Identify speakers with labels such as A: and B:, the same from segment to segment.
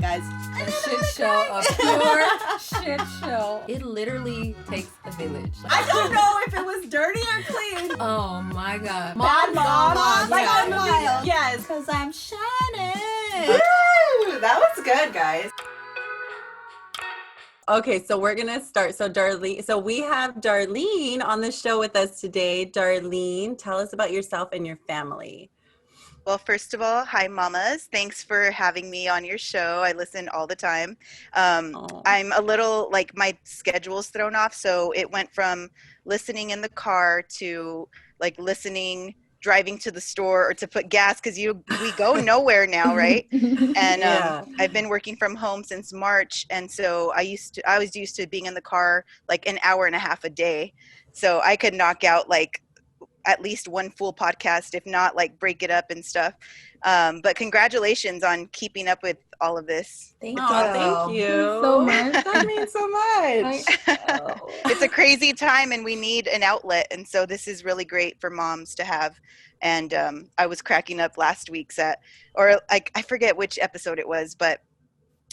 A: guys.
B: A shit show, a pure shit show. It literally takes a village.
A: I don't know if it was dirty or clean.
B: Oh my god.
A: Bad mom.
B: Like
A: Gone
B: that
A: wild. Yes, because I'm shining.
C: Woo! That was good, guys. Okay, so we're gonna start. So we have Darlene on the show with us today. Darlene, tell us about yourself and your family.
D: Well, first of all, hi, mamas. Thanks for having me on your show. I listen all the time. I'm a little, like, my schedule's thrown off, so it went from listening in the car to, like, listening driving to the store or to put gas, because we go nowhere now, right? And I've been working from home since March, and so I was used to being in the car like an hour and a half a day, so I could knock out like at least one full podcast, if not like break it up and stuff. But congratulations on keeping up with all of this.
C: Thank you
B: so much.
C: That means so much.
D: It's a crazy time and we need an outlet. And so this is really great for moms to have. And I was cracking up last week's I forget which episode it was, but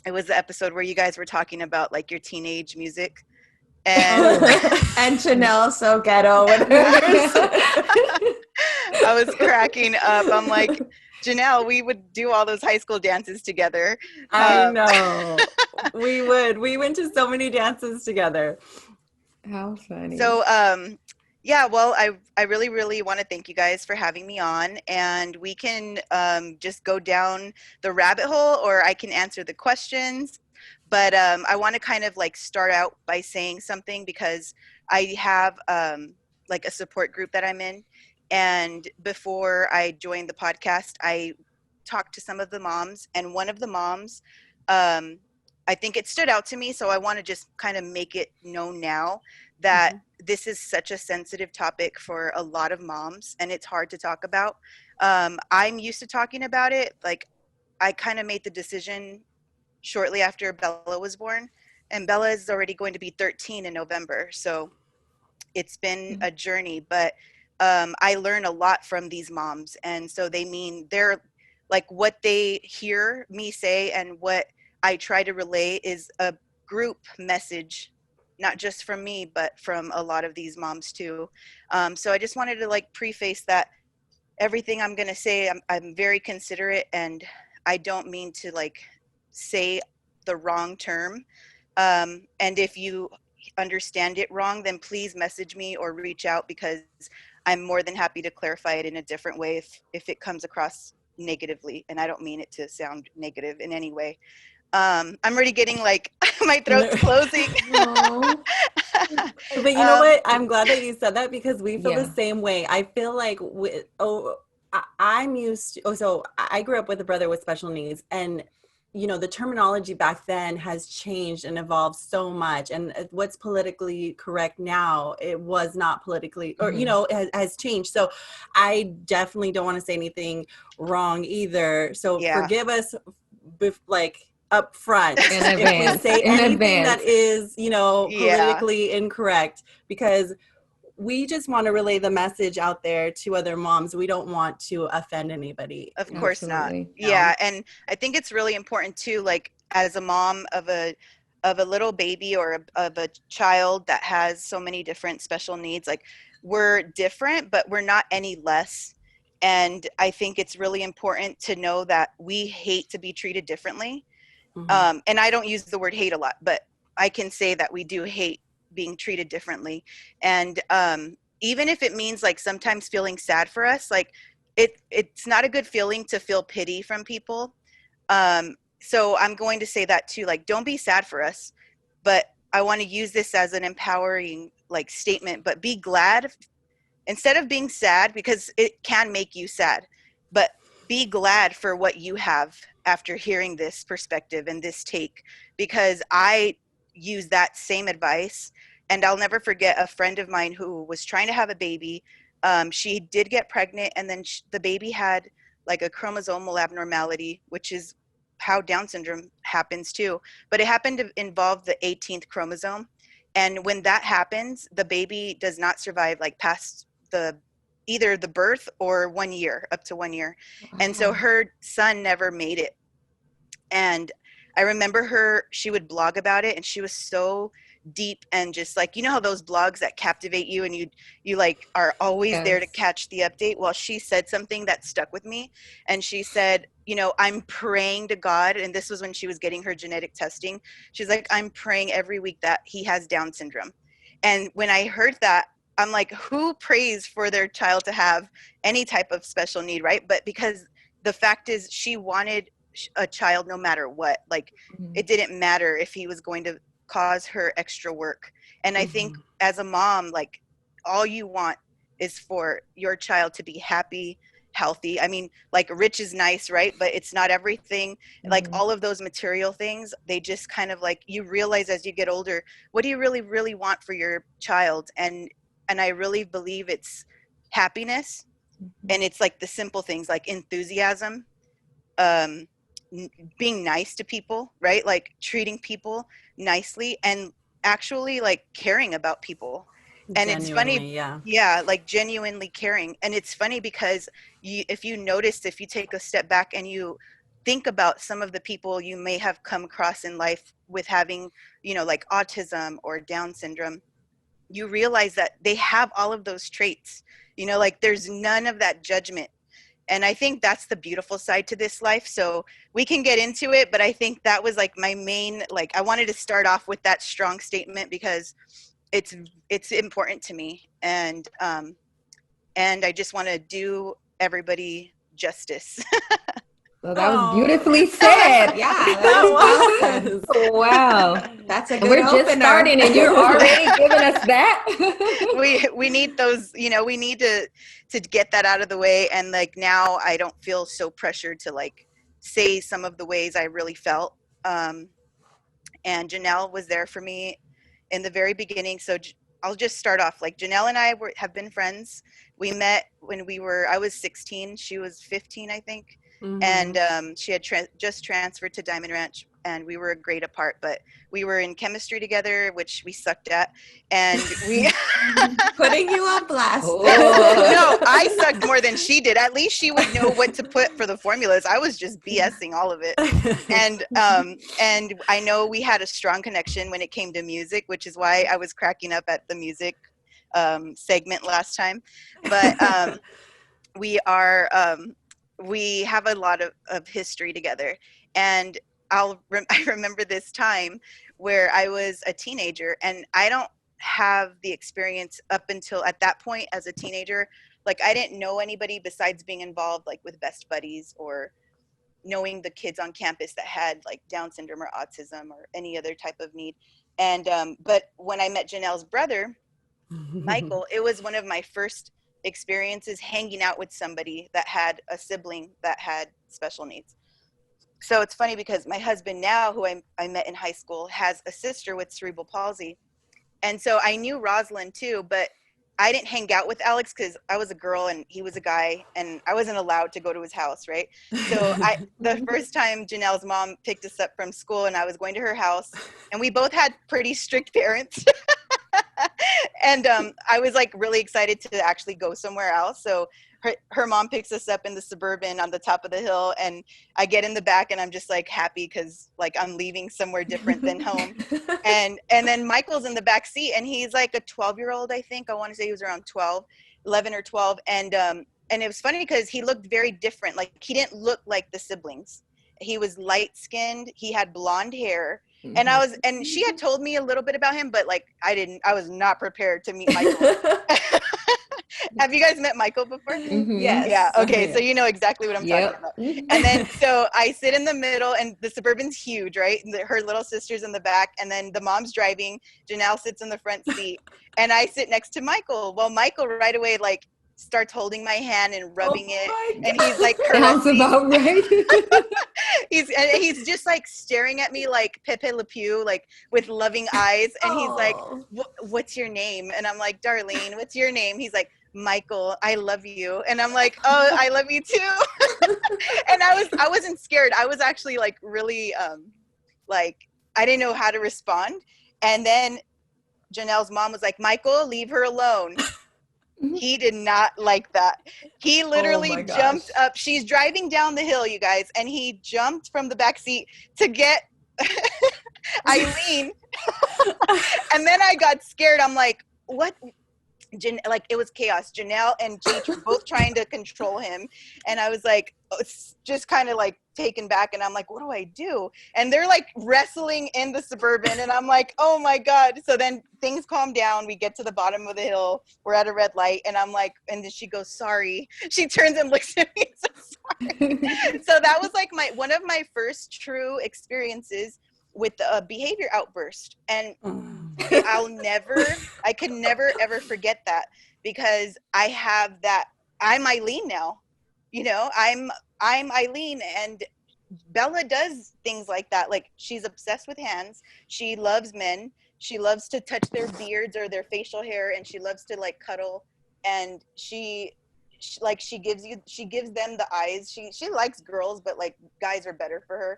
D: it was the episode where you guys were talking about like your teenage music. And
A: Chanel so ghetto.
D: I was cracking up. I'm like, Janelle, we would do all those high school dances together.
C: I know. We would. We went to so many dances together.
B: How funny.
D: So, yeah, well, I really, really want to thank you guys for having me on. And we can just go down the rabbit hole, or I can answer the questions. But I want to kind of like start out by saying something, because I have like a support group that I'm in. And before I joined the podcast, I talked to some of the moms, and one of the moms, I think it stood out to me. So I want to just kind of make it known now that this is such a sensitive topic for a lot of moms, and it's hard to talk about. I'm used to talking about it. Like, I kind of made the decision shortly after Bella was born, and Bella is already going to be 13 in November. So it's been a journey, but I learn a lot from these moms. And so they're like, what they hear me say and what I try to relay is a group message, not just from me, but from a lot of these moms too. So I just wanted to like preface that everything I'm going to say, I'm very considerate, and I don't mean to like say the wrong term. And if you understand it wrong, then please message me or reach out, because I'm more than happy to clarify it in a different way if it comes across negatively. And I don't mean it to sound negative in any way. I'm already getting like my throat's closing.
C: But you know what? I'm glad that you said that, because we feel the same way. I feel like I grew up with a brother with special needs, and you know, the terminology back then has changed and evolved so much. And what's politically correct now, it was not politically, or, you know, has changed. So I definitely don't want to say anything wrong either. So forgive us, up front
B: in advance.
C: If we say anything that is, you know, politically incorrect, because we just want to relay the message out there to other moms. We don't want to offend anybody.
D: Of course
B: Absolutely.
D: not. Yeah. And I think it's really important too, like as a mom of a little baby or of a child that has so many different special needs, like we're different, but we're not any less. And I think it's really important to know that we hate to be treated differently. And I don't use the word hate a lot, but I can say that we do hate being treated differently. And even if it means like sometimes feeling sad for us, like it's not a good feeling to feel pity from people. So I'm going to say that too, like, don't be sad for us, but I want to use this as an empowering like statement, but be glad instead of being sad, because it can make you sad, but be glad for what you have after hearing this perspective and this take, because I use that same advice. And I'll never forget a friend of mine who was trying to have a baby. She did get pregnant, and then the baby had like a chromosomal abnormality, which is how Down syndrome happens too. But it happened to involve the 18th chromosome. And when that happens, the baby does not survive like past either the birth or 1 year, up to 1 year. And so her son never made it. And I remember she would blog about it, and she was so deep and just like, you know how those blogs that captivate you and you like are always there to
B: Yes.
D: catch the update. Well, she said something that stuck with me, and she said, you know, I'm praying to God, and this was when she was getting her genetic testing. She's like, I'm praying every week that he has Down syndrome. And when I heard that, I'm like, who prays for their child to have any type of special need, right? But because the fact is, she wanted a child no matter what. Like, it didn't matter if he was going to cause her extra work. And I think as a mom, like, all you want is for your child to be happy, healthy. I mean, like, rich is nice, right? But it's not everything. Like, all of those material things, they just kind of like, you realize as you get older, what do you really, really want for your child? And I really believe it's happiness. And it's like the simple things like enthusiasm, being nice to people, right? Like treating people nicely, and actually like caring about people. And it's funny, yeah, like genuinely caring. And it's funny because if you notice, if you take a step back and you think about some of the people you may have come across in life with having, you know, like autism or Down syndrome, you realize that they have all of those traits, you know, like there's none of that judgment. And I think that's the beautiful side to this life. So we can get into it, but I think that was like my main, like, I wanted to start off with that strong statement because it's important to me. And I just want to do everybody justice.
B: So that was beautifully said.
A: Yeah, that was awesome.
B: Wow.
A: That's a
B: And
A: good
B: we're just
A: opener.
B: starting and you're already giving us that.
D: we need those, you know, we need to get that out of the way. And like, now I don't feel so pressured to like say some of the ways I really felt. And Janelle was there for me in the very beginning. So I'll just start off. Like, Janelle and I have been friends. We met when I was 16. She was 15, I think. And she had just transferred to Diamond Ranch, and we were great apart, but we were in chemistry together, which we sucked at. And we
A: putting you on blast.
D: No, I sucked more than she did. At least she would know what to put for the formulas. I was just BSing all of it. And I know we had a strong connection when it came to music, which is why I was cracking up at the music segment last time. But we have a lot of history together. And I remember this time where I was a teenager, and I don't have the experience up until at that point as a teenager. Like, I didn't know anybody besides being involved like with Best Buddies or knowing the kids on campus that had like Down syndrome or autism or any other type of need. And but when I met Janelle's brother, Michael, it was one of my first experiences hanging out with somebody that had a sibling that had special needs. So it's funny because my husband now, who I met in high school, has a sister with cerebral palsy. And so I knew Rosalind too, but I didn't hang out with Alex because I was a girl and he was a guy, and I wasn't allowed to go to his house, right? So the first time Janelle's mom picked us up from school and I was going to her house, and we both had pretty strict parents. And I was like really excited to actually go somewhere else. So her mom picks us up in the Suburban on the top of the hill, and I get in the back and I'm just like happy because like I'm leaving somewhere different than home. And then Michael's in the back seat, and he's like a 12-year-old, I think. I want to say he was around 11 or 12. And it was funny because he looked very different. Like, he didn't look like the siblings. He was light skinned. He had blonde hair. And she had told me a little bit about him, but like I was not prepared to meet Michael. Have you guys met Michael before?
A: Yes.
D: Yeah. Okay. So you know exactly what I'm talking about. And then, so I sit in the middle, and the Suburban's huge, right? And her little sister's in the back, and then the mom's driving. Janelle sits in the front seat, and I sit next to Michael. Well, Michael right away, like, starts holding my hand and rubbing it, and he's like
B: sounds about right.
D: he's just like staring at me like Pepe Le Pew, like with loving eyes, and he's like, what's your name? And I'm like, Darlene. What's your name? He's like, Michael, I love you. And I'm like, oh, I love you too. And I wasn't scared. I was actually like really like, I didn't know how to respond. And then Janelle's mom was like, Michael, leave her alone. He did not like that. He literally jumped up. She's driving down the hill, you guys, and he jumped from the back seat to get Eileen. And then I got scared. I'm like, what? Like it was chaos. Janelle and Jake were both trying to control him, and I was like, it's just kind of like taken back, and I'm like, what do I do? And they're like wrestling in the Suburban, and I'm like, oh my god. So then things calm down. We get to the bottom of the hill. We're at a red light, and I'm like, and then she goes, sorry. She turns and looks at me, so sorry. So that was like one of my first true experiences with a behavior outburst, and I could never ever forget that, because I have that. I'm Eileen now, I'm Eileen, and Bella does things like that. Like, she's obsessed with hands. She loves men. She loves to touch their beards or their facial hair, and she loves to like cuddle, and she gives them the eyes. She likes girls, but like guys are better for her.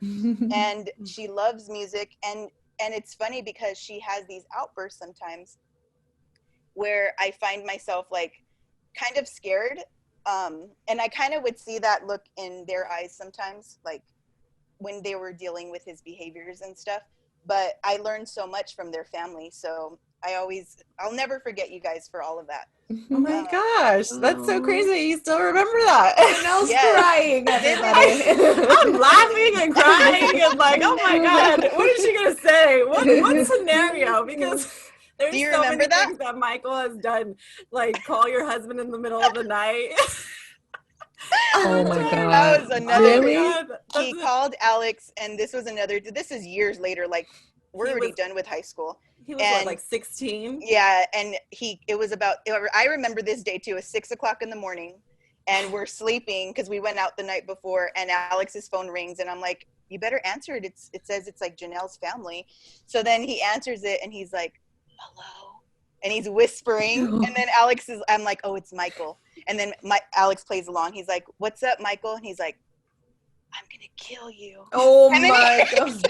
D: And she loves music, and it's funny because she has these outbursts sometimes where I find myself like kind of scared, and I kind of would see that look in their eyes sometimes, like when they were dealing with his behaviors and stuff. But I learned so much from their family, so I'll never forget you guys for all of that.
A: Oh my gosh, that's so crazy. You still remember that?
C: Janelle's
D: Yes.
C: crying, everybody. I'm laughing and crying and like, oh my god, what is she gonna say? What scenario? Because there's
D: Do you
C: so
D: remember
C: many
D: that?
C: things that Michael has done, like call your husband in the middle of the night.
B: Oh my god.
D: That was another
B: Really?
D: thing. He called Alex, and this is years later, like we're already done with high school.
C: He was what, like 16?
D: Yeah, and I remember this day too. It was 6 o'clock in the morning, and we're sleeping because we went out the night before, and Alex's phone rings, and I'm like, you better answer it. It says it's like Janelle's family. So then he answers it, and he's like, hello, and he's whispering, and then I'm like, oh, it's Michael. And then Alex plays along. He's like, what's up, Michael? And he's like, I'm gonna kill you.
C: Oh
D: And then
C: my god.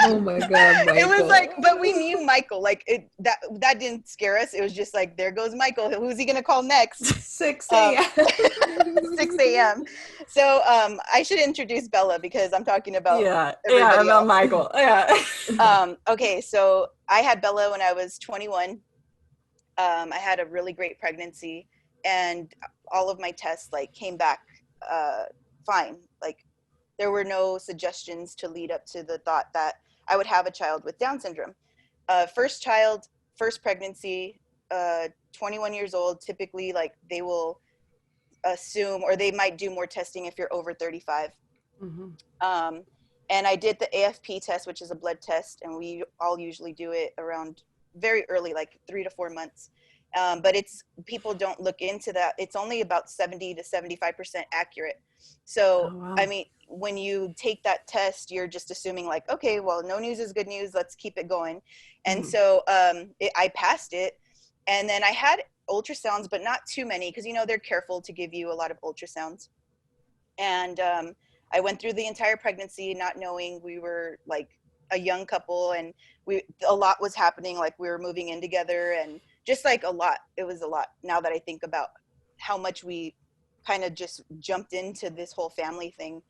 B: Oh my god, Michael.
D: It was like, but we knew Michael. Like that didn't scare us. It was just like, there goes Michael. Who's he gonna call next?
C: 6 a.m.
D: 6 a.m. So I should introduce Bella, because I'm talking about
C: about
D: else.
C: Michael. Yeah.
D: Okay, so I had Bella when I was 21. I had a really great pregnancy, and all of my tests like came back fine. Like, there were no suggestions to lead up to the thought that I would have a child with Down syndrome. First child, first pregnancy, 21 years old, typically like they will assume, or they might do more testing if you're over 35. Mm-hmm. And I did the AFP test, which is a blood test, and we all usually do it around very early, like 3 to 4 months. But people don't look into that. It's only about 70 to 75% accurate. So,
C: oh, wow.
D: I mean, when you take that test, you're just assuming like, okay, well, no news is good news. Let's keep it going. And so I passed it. And then I had ultrasounds, but not too many, because, they're careful to give you a lot of ultrasounds. And I went through the entire pregnancy not knowing. We were like a young couple, and a lot was happening. Like, we were moving in together, and just like a lot. It was a lot, now that I think about how much we kind of just jumped into this whole family thing.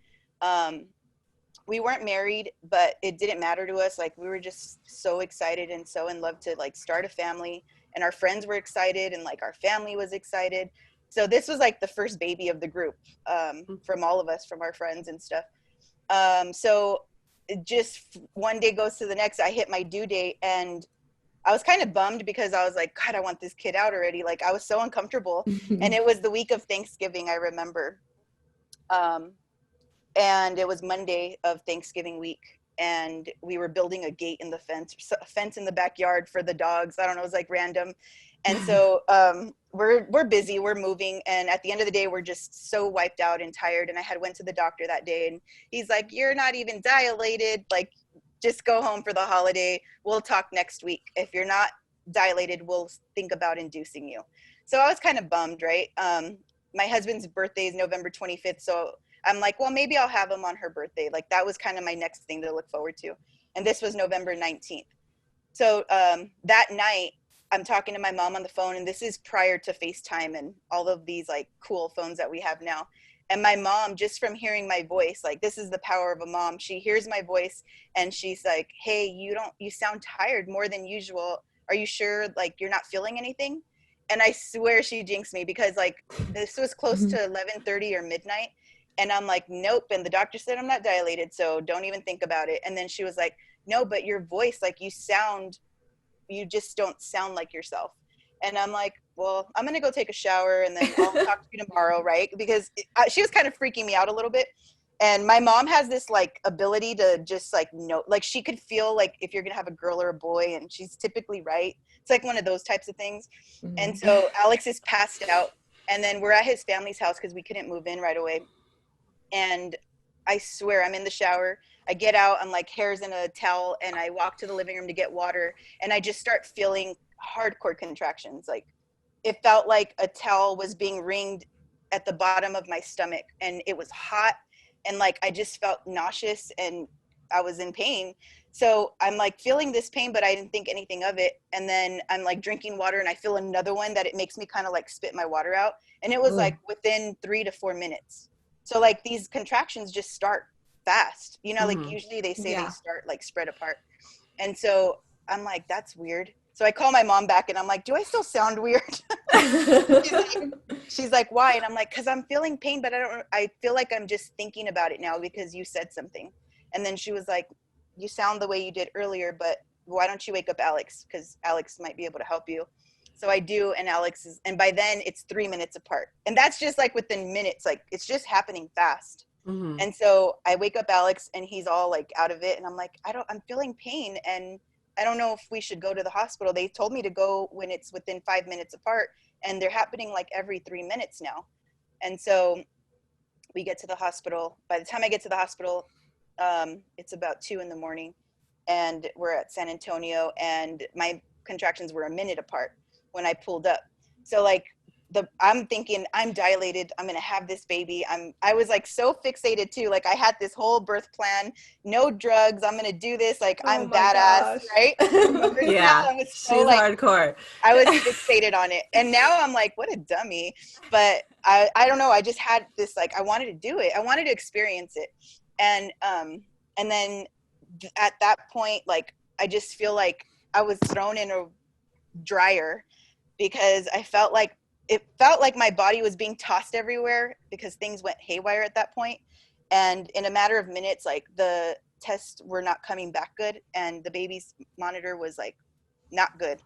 D: We weren't married, but it didn't matter to us. Like, we were just so excited and so in love to like start a family, and our friends were excited, and like our family was excited. So this was like the first baby of the group, from all of us, from our friends and stuff. So just one day goes to the next. I hit my due date, and I was kind of bummed, because I was like, God, I want this kid out already. Like, I was so uncomfortable. And it was the week of Thanksgiving, I remember. And it was Monday of Thanksgiving week. And we were building a gate in the fence in the backyard for the dogs. I don't know, it was like random. And so we're busy, we're moving. And at the end of the day, we're just so wiped out and tired. And I had went to the doctor that day, and he's like, you're not even dilated. Like, just go home for the holiday. We'll talk next week. If you're not dilated, we'll think about inducing you. So I was kind of bummed, right? My husband's birthday is November 25th. So I'm like, well, maybe I'll have him on her birthday. Like, that was kind of my next thing to look forward to. And this was November 19th. So that night, I'm talking to my mom on the phone, and this is prior to FaceTime and all of these like cool phones that we have now. And my mom, just from hearing my voice, like, this is the power of a mom. She hears my voice and she's like, hey, you sound tired more than usual. Are you sure, like, you're not feeling anything? And I swear she jinxed me, because like this was close to 11:30 or midnight. And I'm like, nope. And the doctor said I'm not dilated, so don't even think about it. And then she was like, no, but your voice, like, you just don't sound like yourself. And I'm like, well, I'm going to go take a shower and then I'll talk to you tomorrow, right? Because she was kind of freaking me out a little bit. And my mom has this like ability to just like know, like she could feel like if you're going to have a girl or a boy, and she's typically right. It's like one of those types of things.
B: Mm-hmm.
D: And so Alex is passed out, and then we're at his family's house because we couldn't move in right away. And I swear I'm in the shower. I get out, I'm like hair's in a towel, and I walk to the living room to get water, and I just start feeling hardcore contractions. Like it felt like a towel was being wringed at the bottom of my stomach, and it was hot, and like I just felt nauseous and I was in pain. So I'm like feeling this pain, but I didn't think anything of it. And then I'm like drinking water, and I feel another one that it makes me kind of like spit my water out. And it was like within 3 to 4 minutes. So like these contractions just start fast, you know, like usually they say they start like spread apart. And so I'm like, that's weird. So I call my mom back and I'm like, do I still sound weird? She's like, why? And I'm like, because I'm feeling pain, but I feel like I'm just thinking about it now because you said something. And then she was like, you sound the way you did earlier, but why don't you wake up Alex? Because Alex might be able to help you. So I do, and and by then it's 3 minutes apart. And that's just like within minutes, like it's just happening fast. And so I wake up Alex, and he's all like out of it. And I'm like, I'm feeling pain, and I don't know if we should go to the hospital. They told me to go when it's within 5 minutes apart, and they're happening like every 3 minutes now. And so we get to the hospital. By the time I get to the hospital, it's about 2 a.m, and we're at San Antonio, and my contractions were a minute apart when I pulled up. So like I'm thinking I'm dilated, I'm gonna have this baby. I was like so fixated too. Like I had this whole birth plan, no drugs, I'm gonna do this, like I'm badass, right?
C: Yeah,
D: I was so
C: she's
D: like
C: hardcore.
D: I was fixated on it. And now I'm like, what a dummy. But I don't know, I just had this like I wanted to do it. I wanted to experience it. And then at that point, like I just feel like I was thrown in a dryer, because it felt like my body was being tossed everywhere because things went haywire at that point. And in a matter of minutes, like the tests were not coming back good, and the baby's monitor was like not good.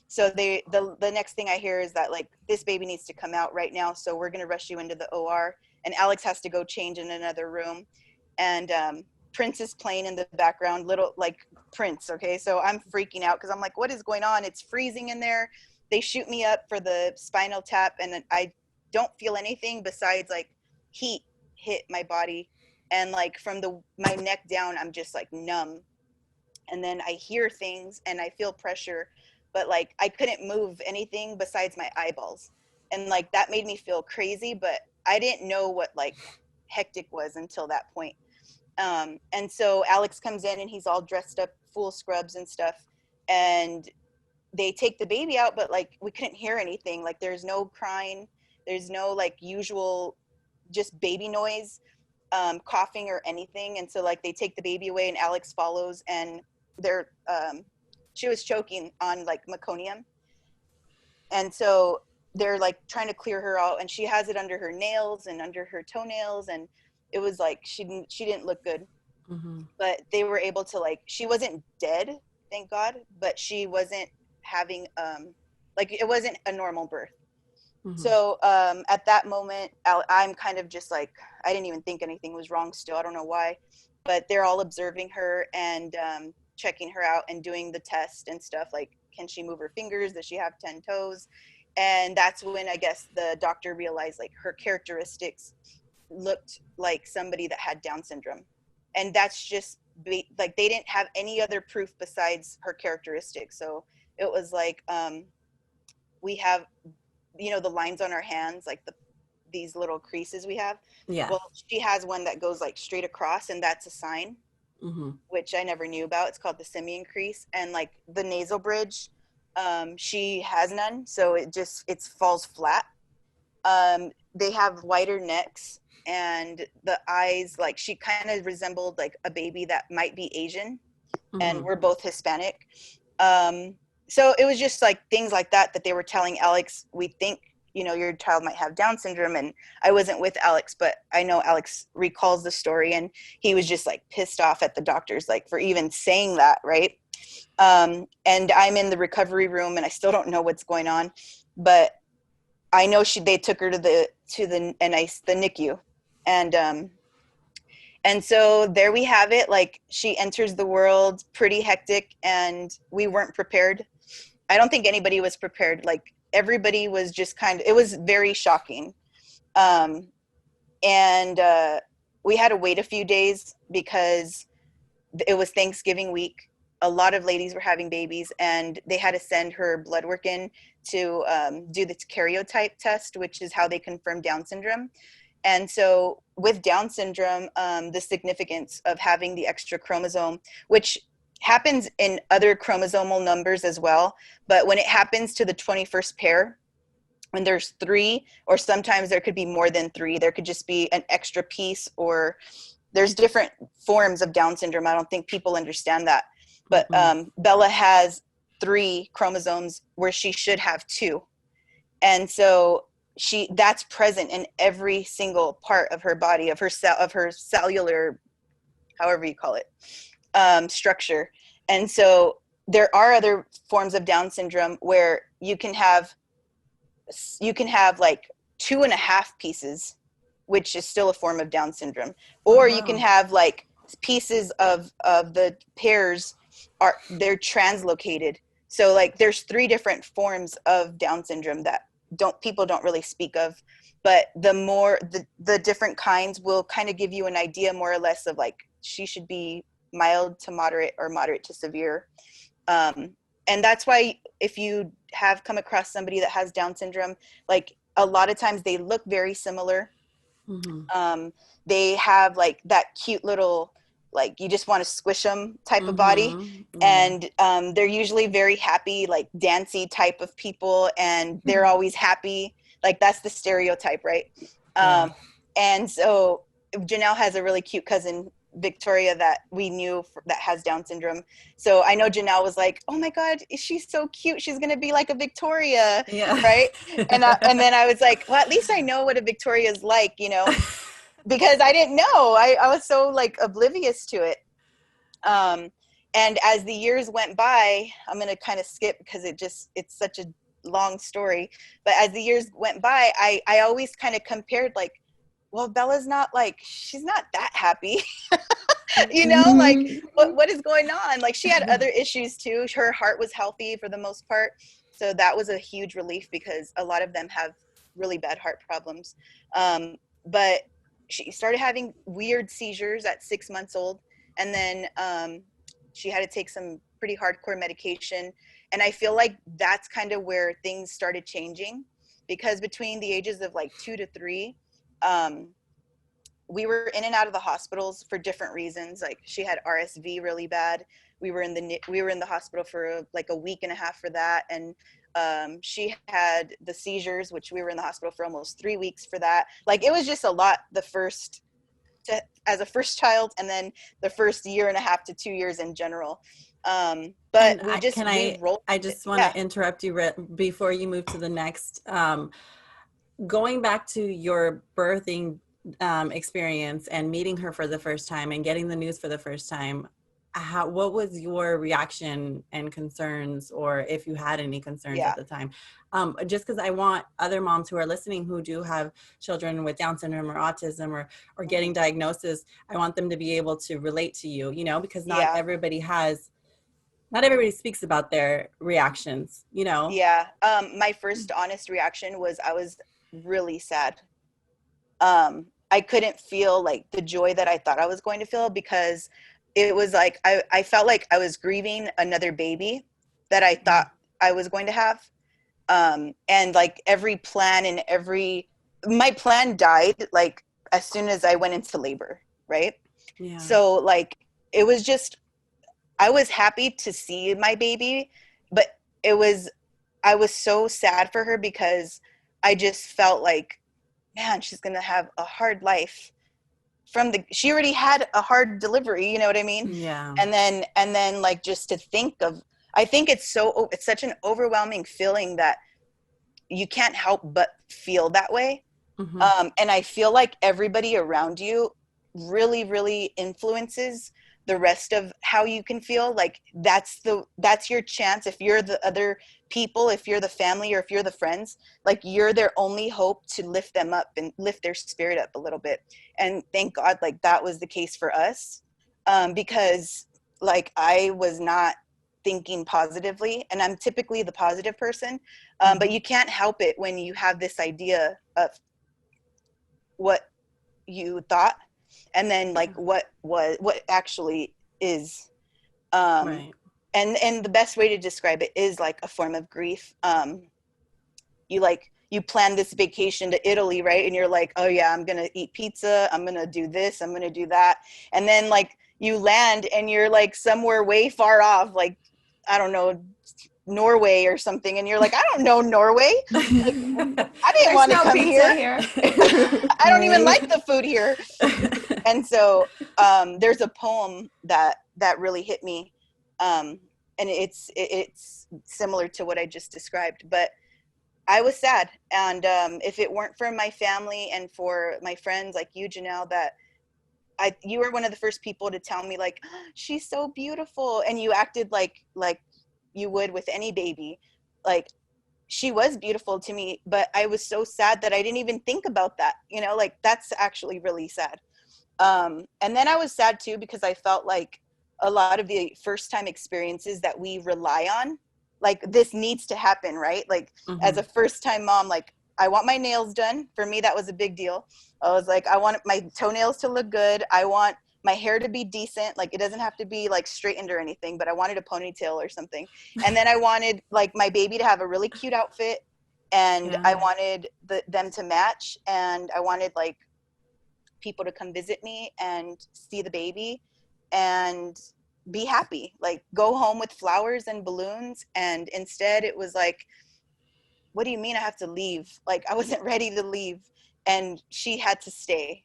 D: So the next thing I hear is that like this baby needs to come out right now, so we're going to rush you into the OR, and Alex has to go change in another room. And Prince is playing in the background, little like Prince. Okay, so I'm freaking out because I'm like, what is going on? It's freezing in there. They shoot me up for the spinal tap, and I don't feel anything besides like heat hit my body, and like from my neck down, I'm just like numb. And then I hear things and I feel pressure, but like I couldn't move anything besides my eyeballs, and like that made me feel crazy. But I didn't know what like hectic was until that point. And so Alex comes in, and he's all dressed up, full scrubs and stuff, and they take the baby out, but like we couldn't hear anything. Like there's no crying, there's no like usual just baby noise, coughing or anything. And so like they take the baby away, and Alex follows, and she was choking on like meconium, and so they're like trying to clear her out, and she has it under her nails and under her toenails, and it was like she didn't look good. But they were able to, like, she wasn't dead, thank God, but she wasn't having like it wasn't a normal birth. So at that moment, I'm kind of just like, I didn't even think anything was wrong still. I don't know why, but they're all observing her and checking her out and doing the test and stuff, like, can she move her fingers? Does she have 10 toes? And that's when I guess the doctor realized like her characteristics looked like somebody that had Down syndrome. And that's just like, they didn't have any other proof besides her characteristics. So it was like, we have, you know, the lines on our hands, like these little creases we have.
C: Yeah.
D: Well, she has one that goes like straight across, and that's a sign, which I never knew about. It's called the simian crease. And like the nasal bridge, she has none. So it falls flat. They have wider necks, and the eyes, like she kind of resembled like a baby that might be Asian, and we're both Hispanic. So it was just like things like that they were telling Alex, we think, you know, your child might have Down syndrome. And I wasn't with Alex, but I know Alex recalls the story, and he was just like pissed off at the doctors, like for even saying that, right? And I'm in the recovery room, and I still don't know what's going on, but I know they took her to the NICU, and so there we have it. Like, she enters the world pretty hectic, and we weren't prepared. I don't think anybody was prepared. Like, everybody was just it was very shocking. Um, and we had to wait a few days because it was Thanksgiving week. A lot of ladies were having babies, and they had to send her blood work in to do the karyotype test, which is how they confirm Down syndrome. And so with Down syndrome, the significance of having the extra chromosome, which happens in other chromosomal numbers as well, but when it happens to the 21st pair, when there's 3, or sometimes there could be more than 3, there could just be an extra piece, or there's different forms of Down syndrome. I don't think people understand that. But Bella has 3 chromosomes where she should have 2. And so that's present in every single part of her body, of her cellular, however you call it, structure. And so there are other forms of Down syndrome where you can have like 2.5 pieces, which is still a form of Down syndrome. Or you can have like pieces of the pairs they're translocated. So like there's 3 different forms of Down syndrome that people don't really speak of, but the different kinds will kind of give you an idea more or less of like, she should be mild to moderate or moderate to severe. And that's why if you have come across somebody that has Down syndrome, like a lot of times they look very similar. They have like that cute little, like you just want to squish them type of body. And they're usually very happy, like dancey type of people, and they're always happy. Like that's the stereotype, right? And so Janelle has a really cute cousin, Victoria, that we knew that has Down syndrome. So I know Janelle was like, oh my God, she's so cute, she's gonna be like a Victoria, right? And then I was like, well, at least I know what a Victoria is like, you know. Because I didn't know. I was so like oblivious to it. And as the years went by, I'm going to kind of skip because it's such a long story. But as the years went by, I always kind of compared like, well, Bella's not like, she's not that happy. You know, like what is going on? Like she had other issues too. Her heart was healthy for the most part. So that was a huge relief because a lot of them have really bad heart problems. But she started having weird seizures at 6 months old. And then she had to take some pretty hardcore medication. And I feel like that's kind of where things started changing, because between the ages of like 2 to 3, we were in and out of the hospitals for different reasons. Like she had RSV really bad. We were in the hospital for like a week and a half for that. And she had the seizures, which we were in the hospital for almost 3 weeks for that. Like it was just a lot as a first child, and then the first 1.5 to 2 years in general. But
C: I just want to interrupt you before you move to the next. Going back to your birthing experience and meeting her for the first time and getting the news for the first time, what was your reaction and concerns, or if you had any concerns at the time? Just because I want other moms who are listening who do have children with Down syndrome or autism or getting diagnosis, I want them to be able to relate to you, you know, because not everybody speaks about their reactions, you know?
D: Yeah. My first honest reaction was I was really sad. I couldn't feel like the joy that I thought I was going to feel, because it was like I felt like I was grieving another baby that I thought I was going to have. And like every plan and my plan died like as soon as I went into labor, right? Yeah. So like it was just, I was happy to see my baby, but I was so sad for her because I just felt like, man, she's going to have a hard life she already had a hard delivery, you know what I mean?
C: Yeah.
D: And then like, just to think of, I think it's such an overwhelming feeling that you can't help but feel that way. And I feel like everybody around you really, really influences the rest of how you can feel. Like that's your chance. If you're the other people, if you're the family, or if you're the friends, like you're their only hope to lift them up and lift their spirit up a little bit. And thank God, like that was the case for us, because like I was not thinking positively, and I'm typically the positive person, but you can't help it when you have this idea of what you thought and then like what actually is,
C: Right.
D: and the best way to describe it is like a form of grief. You plan this vacation to Italy, right? And you're like, oh yeah, I'm gonna eat pizza, I'm gonna do this, I'm gonna do that, and then like you land and you're like somewhere way far off, like I don't know, Norway or something, and you're like, I don't know Norway, like I didn't want to
A: no
D: come
A: pizza
D: here. I don't even like the food here. And so there's a poem that really hit me, and it's similar to what I just described, but I was sad. And if it weren't for my family and for my friends like you, Janelle, that you were one of the first people to tell me like, oh, she's so beautiful, and you acted like you would with any baby, like she was beautiful to me, but I was so sad that I didn't even think about that, you know, like that's actually really sad. And then I was sad too, because I felt like a lot of the first time experiences that we rely on, like this needs to happen, right? Like as a first time mom, like I want my nails done. For me, that was a big deal. I was like, I want my toenails to look good. I want my hair to be decent. Like it doesn't have to be like straightened or anything, but I wanted a ponytail or something. And then I wanted like my baby to have a really cute outfit, and I wanted them to match, and I wanted like people to come visit me and see the baby and be happy, like go home with flowers and balloons. And instead it was like, what do you mean I have to leave? Like I wasn't ready to leave, and she had to stay.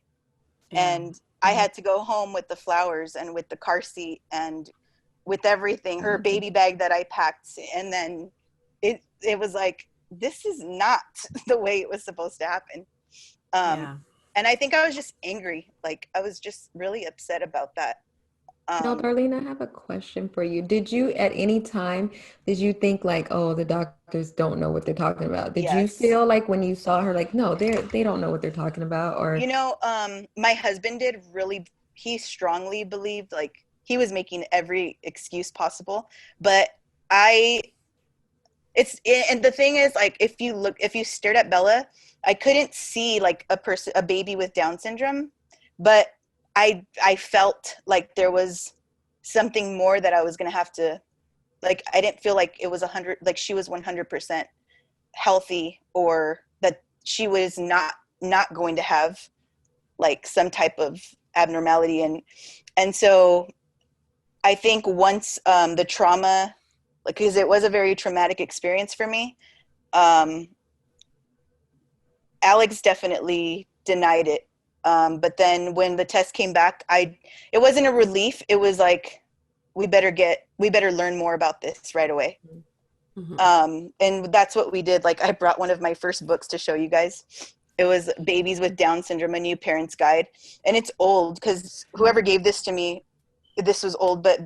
D: And I had to go home with the flowers and with the car seat and with everything, her baby bag that I packed. And then it was like, this is not the way it was supposed to happen. And I think I was just angry. Like I was just really upset about that.
B: No, Darlene, I have a question for you. Did you at any time, did you think like, oh, the doctors don't know what they're talking about? Did you
D: Yes.
B: feel like when you saw her, like, no, they don't know what they're talking about? Or
D: You know, my husband did really, he strongly believed like he was making every excuse possible. But and the thing is, like, if you stared at Bella, I couldn't see like a baby with Down syndrome, but I felt like there was something more that I was going to have to, like, I didn't feel like it was 100, like she was 100% healthy, or that she was not going to have like some type of abnormality. And so I think once the trauma, like, because it was a very traumatic experience for me, Alex definitely denied it. But then when the test came back, it wasn't a relief. It was like, we better learn more about this right away. And that's what we did. Like I brought one of my first books to show you guys. It was Babies with Down Syndrome, A New Parent's Guide. And it's old because whoever gave this to me, this was old, but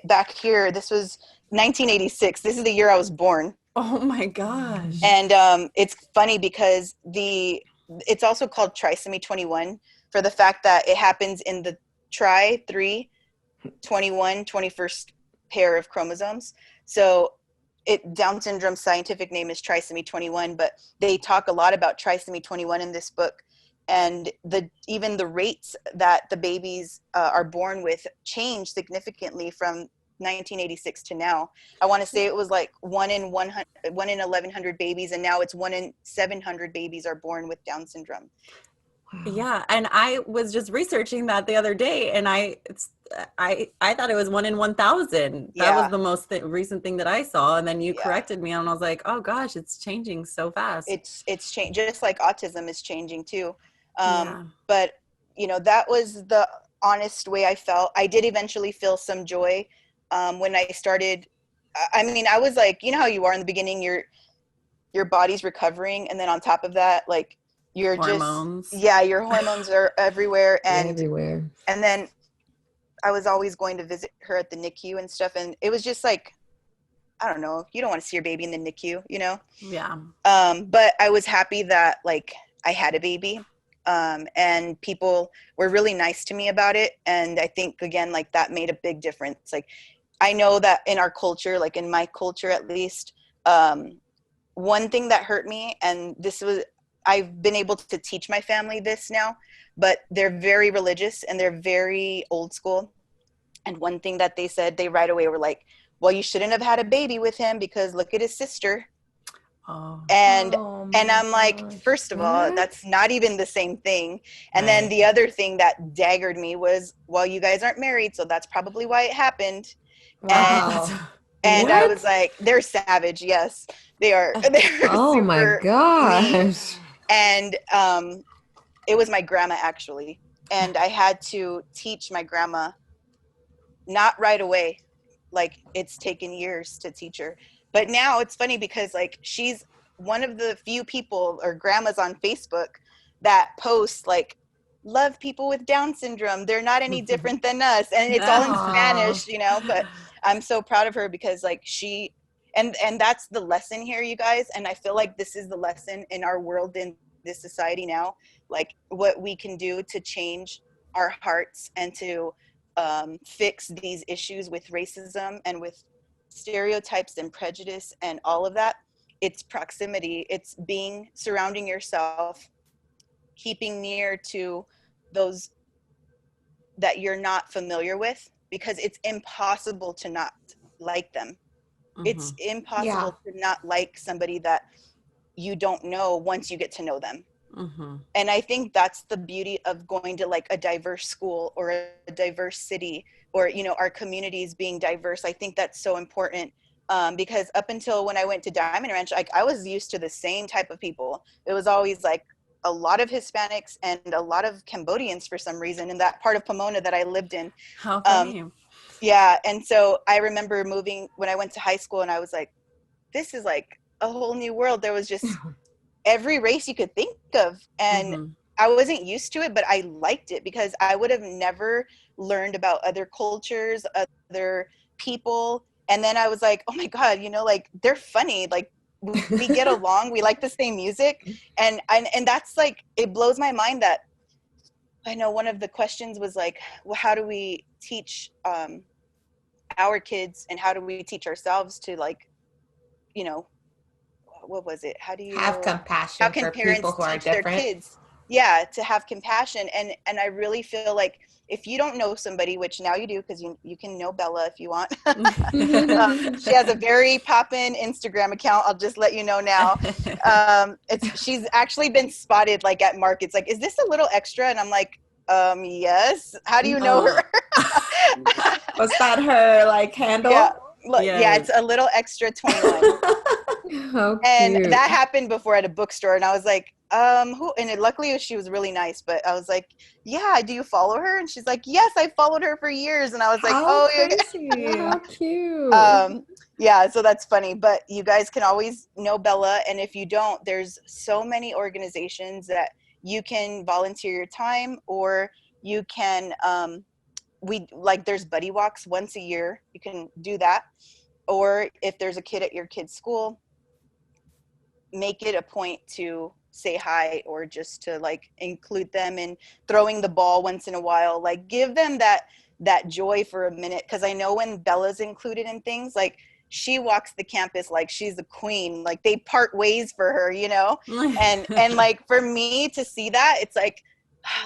D: back here, this was 1986. This is the year I was born.
C: Oh my gosh.
D: And it's funny because it's also called trisomy 21 for the fact that it happens in the 21st pair of chromosomes. So Down syndrome scientific name is trisomy 21, but they talk a lot about trisomy 21 in this book. And even the rates that the babies are born with change significantly from 1986 to now. I want to say it was like 1 in 1,100 babies, and now it's 1 in 700 babies are born with Down syndrome.
B: Wow.
C: Yeah, and I was just researching that the other day, and I thought it was 1 in 1,000. That was
D: Yeah,
C: the most recent thing that I saw, and then you
D: yeah.
C: corrected me, and I was like, oh gosh, it's changing so fast.
D: It's changed, just like autism is changing too.
C: Yeah.
D: But that was the honest way I felt. I did eventually feel some joy when I started. I mean, I was like, you know how you are in the beginning, your body's recovering, and then on top of that, like you're just,
C: Hormones.
D: yeah, your hormones are everywhere.
B: Everywhere.
D: And then I was always going to visit her at the NICU and stuff, and it was just like, I don't know, you don't want to see your baby in the NICU.
C: Yeah.
D: But I was happy that like I had a baby, and people were really nice to me about it. And I think again, like that made a big difference. Like I know that in our culture, like in my culture at least, one thing that hurt me, and this was, I've been able to teach my family this now, but they're very religious and they're very old school. And one thing that they said, they right away were like, well, you shouldn't have had a baby with him because look at his sister.
C: Oh,
D: and
B: Oh
D: and
B: my
D: I'm like,
B: gosh.
D: first of all,
B: What?
D: that's not even the same thing. And then
C: right.
D: the other thing that daggered me was, well, you guys aren't married, so that's probably why it happened. and
C: Oh,
B: Wow.
D: and I was
B: What?
D: like, they're savage. Yes, they are. They're
B: Oh my
D: super mean.
B: gosh.
D: And it was my grandma actually, and I had to teach my grandma, not right away, like it's taken years to teach her. But now it's funny because like she's one of the few people or grandmas on Facebook that post like, love people with Down syndrome, they're not any different than us, and it's all in
B: Aw.
D: Spanish, but I'm so proud of her because like she, and that's the lesson here, you guys. And I feel like this is the lesson in our world, in this society now, like what we can do to change our hearts and to fix these issues with racism and with stereotypes and prejudice and all of that. It's proximity. It's being, surrounding yourself, keeping near to those that you're not familiar with, because it's impossible to not like them. It's
C: Mhm.
B: Yeah.
D: impossible to not like somebody that you don't know once you get to know them.
C: Mhm.
D: And I think that's the beauty of going to like a diverse school or a diverse city, or our communities being diverse. I think that's so important, because up until when I went to Diamond Ranch, like I was used to the same type of people. It was always like a lot of Hispanics and a lot of Cambodians for some reason in that part of Pomona that I lived in.
C: How
D: um,
C: funny.
D: yeah, and so I remember moving when I went to high school, and I was like, this is like a whole new world. There was just every race you could think of, and
C: Mhm.
D: I wasn't used to it, but I liked it because I would have never learned about other cultures, other people. And then I was like, oh my god, like they're funny, like we get along, we like the same music. And that's like, it blows my mind that I know one of the questions was like, well, how do we teach our kids, and how do we teach ourselves to like, you know what was it?
B: Have
D: How
B: compassion
D: can
B: for people
D: parents
B: who are
D: teach their
B: different.
D: kids? Yeah, to have compassion. And I really feel like if you don't know somebody, which now you do, because you can know Bella if you want. She has a very poppin' Instagram account. I'll just let you know now. She's actually been spotted like at markets. Like, is this a little extra? And I'm like, yes. How do you know
C: Oh.
D: her?
B: Was that her like
D: Yeah,
B: handle?
D: look, yeah,
C: Yes.
D: it's a little extra 21.
B: How
D: And
B: cute.
D: that happened before at a bookstore, and I was like, who? And luckily she was really nice, but I was like, yeah, do you follow her? And she's like, yes, I followed her for years. And I was like,
B: How
D: oh
B: crazy. How cute.
D: yeah. Yeah, so that's funny. But you guys can always know Bella, and if you don't, there's so many organizations that you can volunteer your time, or you can we like, there's buddy walks once a year, you can do that. Or if there's a kid at your kid's school, make it a point to say hi, or just to like include them in throwing the ball once in a while. Like, give them that joy for a minute, because I know when Bella's included in things, like she walks the campus like she's the queen, like they part ways for her, and like for me to see that, it's like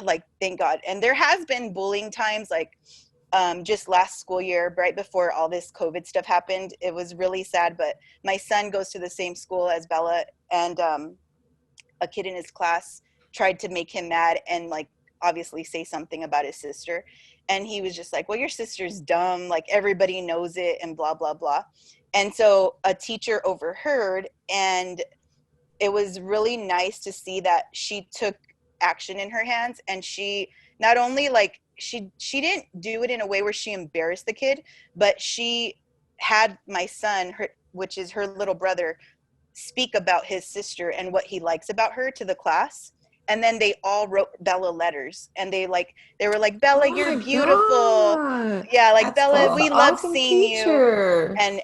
D: like, thank god. And there has been bullying times, like just last school year, right before all this COVID stuff happened. It was really sad, but my son goes to the same school as Bella, and a kid in his class tried to make him mad and like obviously say something about his sister. And he was just like, well, your sister's dumb, like everybody knows it, and blah blah blah. And so a teacher overheard, and it was really nice to see that she took action in her hands, and she not only like she didn't do it in a way where she embarrassed the kid, but she had my son, her, which is her little brother, speak about his sister and what he likes about her to the class. And then they all wrote Bella letters, and they were like, Bella,
B: Oh
D: you're
B: my
D: beautiful.
B: God.
D: Yeah, like,
A: That's
D: Bella,
B: That's
A: cool.
B: an
D: we love
B: awesome
D: seeing you.
B: teacher.
D: And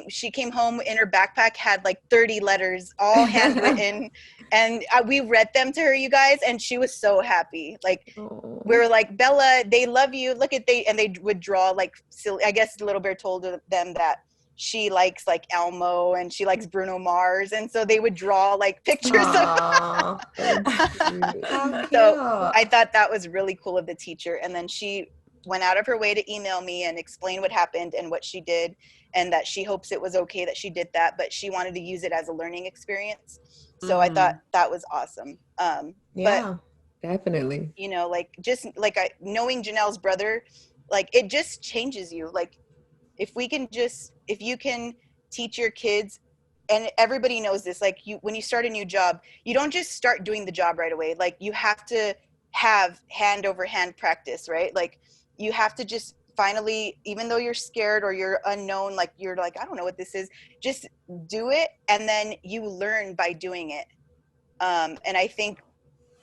D: she came home in her backpack, had like 30 letters, all handwritten. And we read them to her, you guys, and she was so happy. Like, we
B: Oh.
D: were like, Bella, they love you. Look at and they would draw like silly. I guess Little Bear told them that she likes like Elmo and she likes Bruno Mars, and so they would draw like pictures of.
B: Aw, that's cute. How
D: So
B: cute.
D: I thought that was really cool of the teacher. And then she went out of her way to email me and explain what happened and what she did, and that she hopes it was okay that she did that, but she wanted to use it as a learning experience. So I thought that was awesome. But
B: Yeah, definitely.
D: you know, like just like knowing Janelle's brother, like it just changes you. Like if you can teach your kids, and everybody knows this, like when you start a new job, you don't just start doing the job right away. Like you have to have hand over hand practice, right? Like you have to just finally, even though you're scared or you're unknown, like you're like, I don't know what this is, just do it, and then you learn by doing it. And I think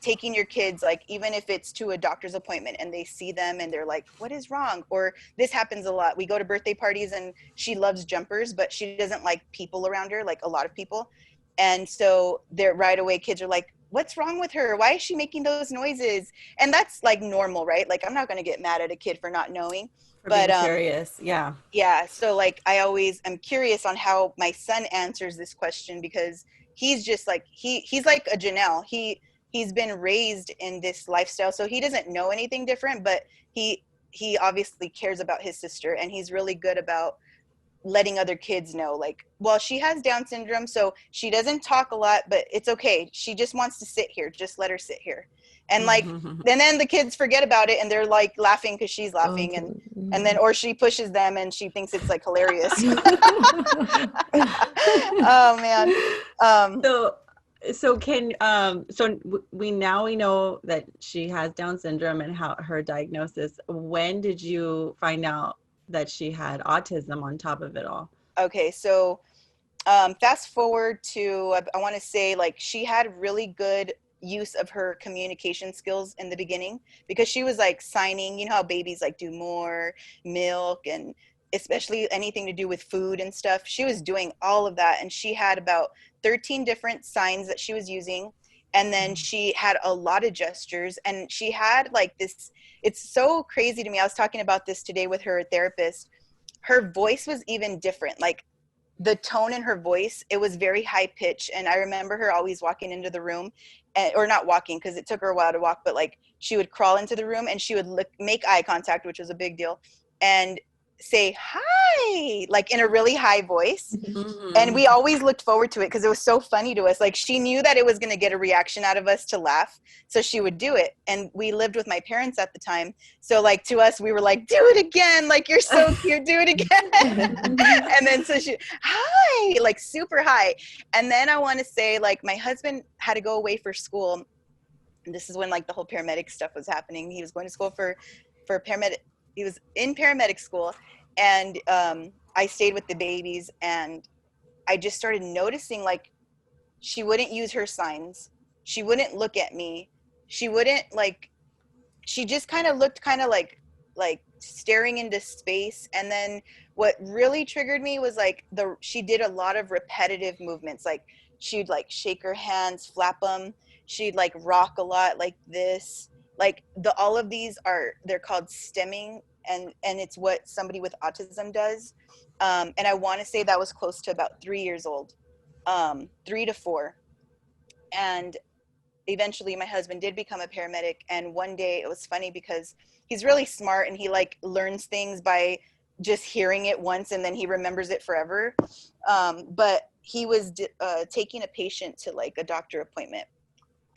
D: taking your kids, like even if it's to a doctor's appointment and they see them and they're like, what is wrong? Or this happens a lot. We go to birthday parties and she loves jumpers, but she doesn't like people around her, like a lot of people. And so they're right away, kids are like, what's wrong with her? Why is she making those noises? And that's like normal, right? Like I'm not going to get mad at a kid for not knowing.
C: For
D: But
C: being curious. Yeah.
D: yeah, so like I'm curious on how my son answers this question, because he's just like he's like a Janelle. He's been raised in this lifestyle, so he doesn't know anything different, but he obviously cares about his sister, and he's really good about letting other kids know, like, well, she has Down syndrome, so she doesn't talk a lot, but it's okay. She just wants to sit here. Just let her sit here. And like, and then the kids forget about it and they're like laughing because she's laughing, and then, or she pushes them and she thinks it's like hilarious. Oh man.
C: So we know that she has Down syndrome and how her diagnosis. When did you find out that she had autism on top of it all?
D: Okay, so fast forward to I want to say, like, she had really good use of her communication skills in the beginning, because she was like signing, you know how babies like do more milk, and especially anything to do with food and stuff. She was doing all of that, and she had about 13 different signs that she was using. And then she had a lot of gestures, and she had like this, it's so crazy to me. I was talking about this today with her therapist. Her voice was even different. Like the tone in her voice, it was very high pitched. And I remember her always walking into the room, or not walking because it took her a while to walk, but like she would crawl into the room and she would make eye contact, which was a big deal, and say hi, like in a really high voice. And we always looked forward to it because it was so funny to us. Like she knew that it was going to get a reaction out of us to laugh, so she would do it. And we lived with my parents at the time, so like to us, we were like, do it again, like you're so cute, do it again. And then so she, hi, like super high. And then I want to say, like, my husband had to go away for school, and this is when like the whole paramedic stuff was happening. He was going to school for paramedic. He was in paramedic school, and I stayed with the babies, and I just started noticing, like, she wouldn't use her signs. She wouldn't look at me. She wouldn't, like, she just kind of looked kind of like staring into space. And then what really triggered me was like she did a lot of repetitive movements. Like she'd like shake her hands, flap them. She'd like rock a lot like this. Like all of these they're called stemming, and it's what somebody with autism does. And I want to say that was close to about 3 years old, 3 to 4. And eventually my husband did become a paramedic. And one day, it was funny because he's really smart, and he like learns things by just hearing it once, and then he remembers it forever. But he was taking a patient to like a doctor appointment.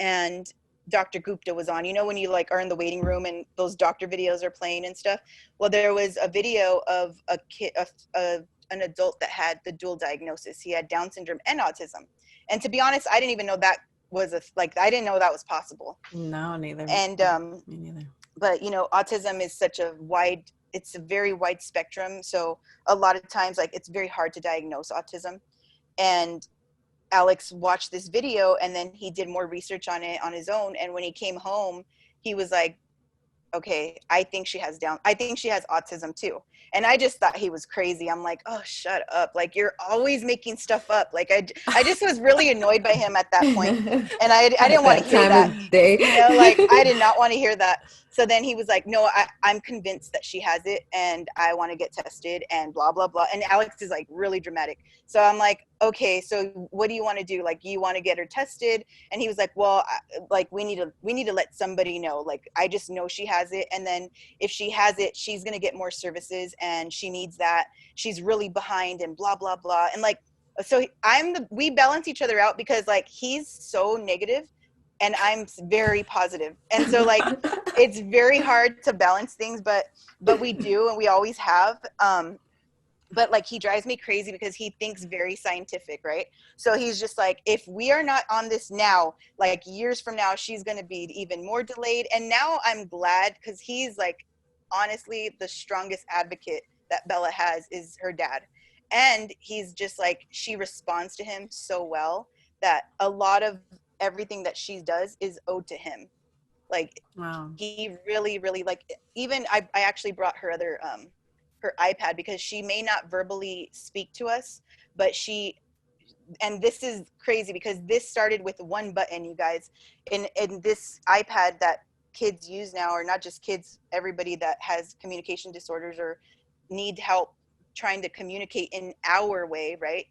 D: and Dr. Gupta was on. You know when you like are in the waiting room and those doctor videos are playing and stuff? Well, there was a video of a kid, an adult that had the dual diagnosis. He had Down syndrome and autism. And to be honest, I didn't even know that was I didn't know that was possible.
C: No, neither.
D: And
C: Me neither.
D: but you know, autism is such a it's a very wide spectrum. So a lot of times, like, it's very hard to diagnose autism. And Alex watched this video and then he did more research on it on his own. And when he came home, he was like, okay, I think she has autism too. And I just thought he was crazy. I'm like, oh, shut up. Like, you're always making stuff up. Like, I just was really annoyed by him at that point. And I didn't want to hear that.
B: Day.
D: You know, like, I did not want to hear that. So then he was like, no, I'm convinced that she has it and I want to get tested and blah, blah, blah. And Alex is like really dramatic. So I'm like, okay, so what do you want to do? Like, you want to get her tested? And he was like, well, like, we need to let somebody know. Like, I just know she has it. And then if she has it, she's going to get more services and she needs that. She's really behind and blah, blah, blah. And like, so we balance each other out because like he's so negative and I'm very positive. And so like, it's very hard to balance things, but we do, and we always have. But like, he drives me crazy because he thinks very scientific, right? So he's just like, if we are not on this now, like years from now, she's going to be even more delayed. And now I'm glad because he's like, honestly, the strongest advocate that Bella has is her dad. And he's just like, she responds to him so well that a lot of everything that she does is owed to him. Like,
C: wow.
D: He really, really, like, even I actually brought her her iPad because she may not verbally speak to us, but and this is crazy because this started with one button, you guys, in this iPad that kids use now, or not just kids, everybody that has communication disorders or need help trying to communicate in our way, right?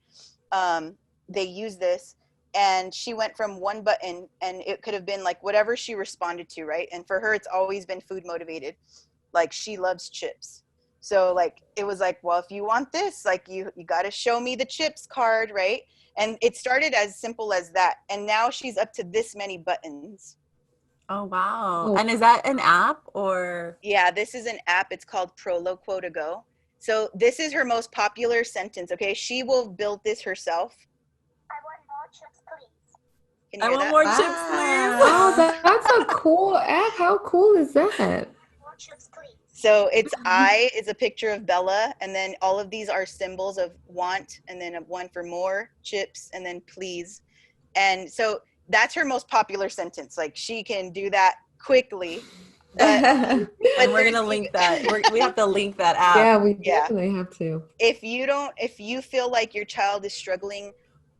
D: They use this. And she went from one button, and it could have been like whatever she responded to, right? And for her, it's always been food motivated. Like, she loves chips. So like, it was like, well, if you want this, like, you got to show me the chips card, right? And it started as simple as that. And now she's up to this many buttons.
C: Oh, wow.
B: Oh.
C: And is that an app or?
D: Yeah, this is an app. It's called Proloquo to Go. So this is her most popular sentence, okay? She will build this herself. I want more chips, please. Can you
C: I
D: hear
C: want
D: that?
C: more chips, please.
B: Oh, that's a cool app. How cool is that?
D: More chips, please. So it's I is a picture of Bella, and then all of these are symbols of want, and then one for more chips, and then please. And so that's her most popular sentence. Like, she can do that quickly. But
C: And we're gonna link that. We have to link that app.
B: Yeah, we definitely have to.
D: If you feel like your child is struggling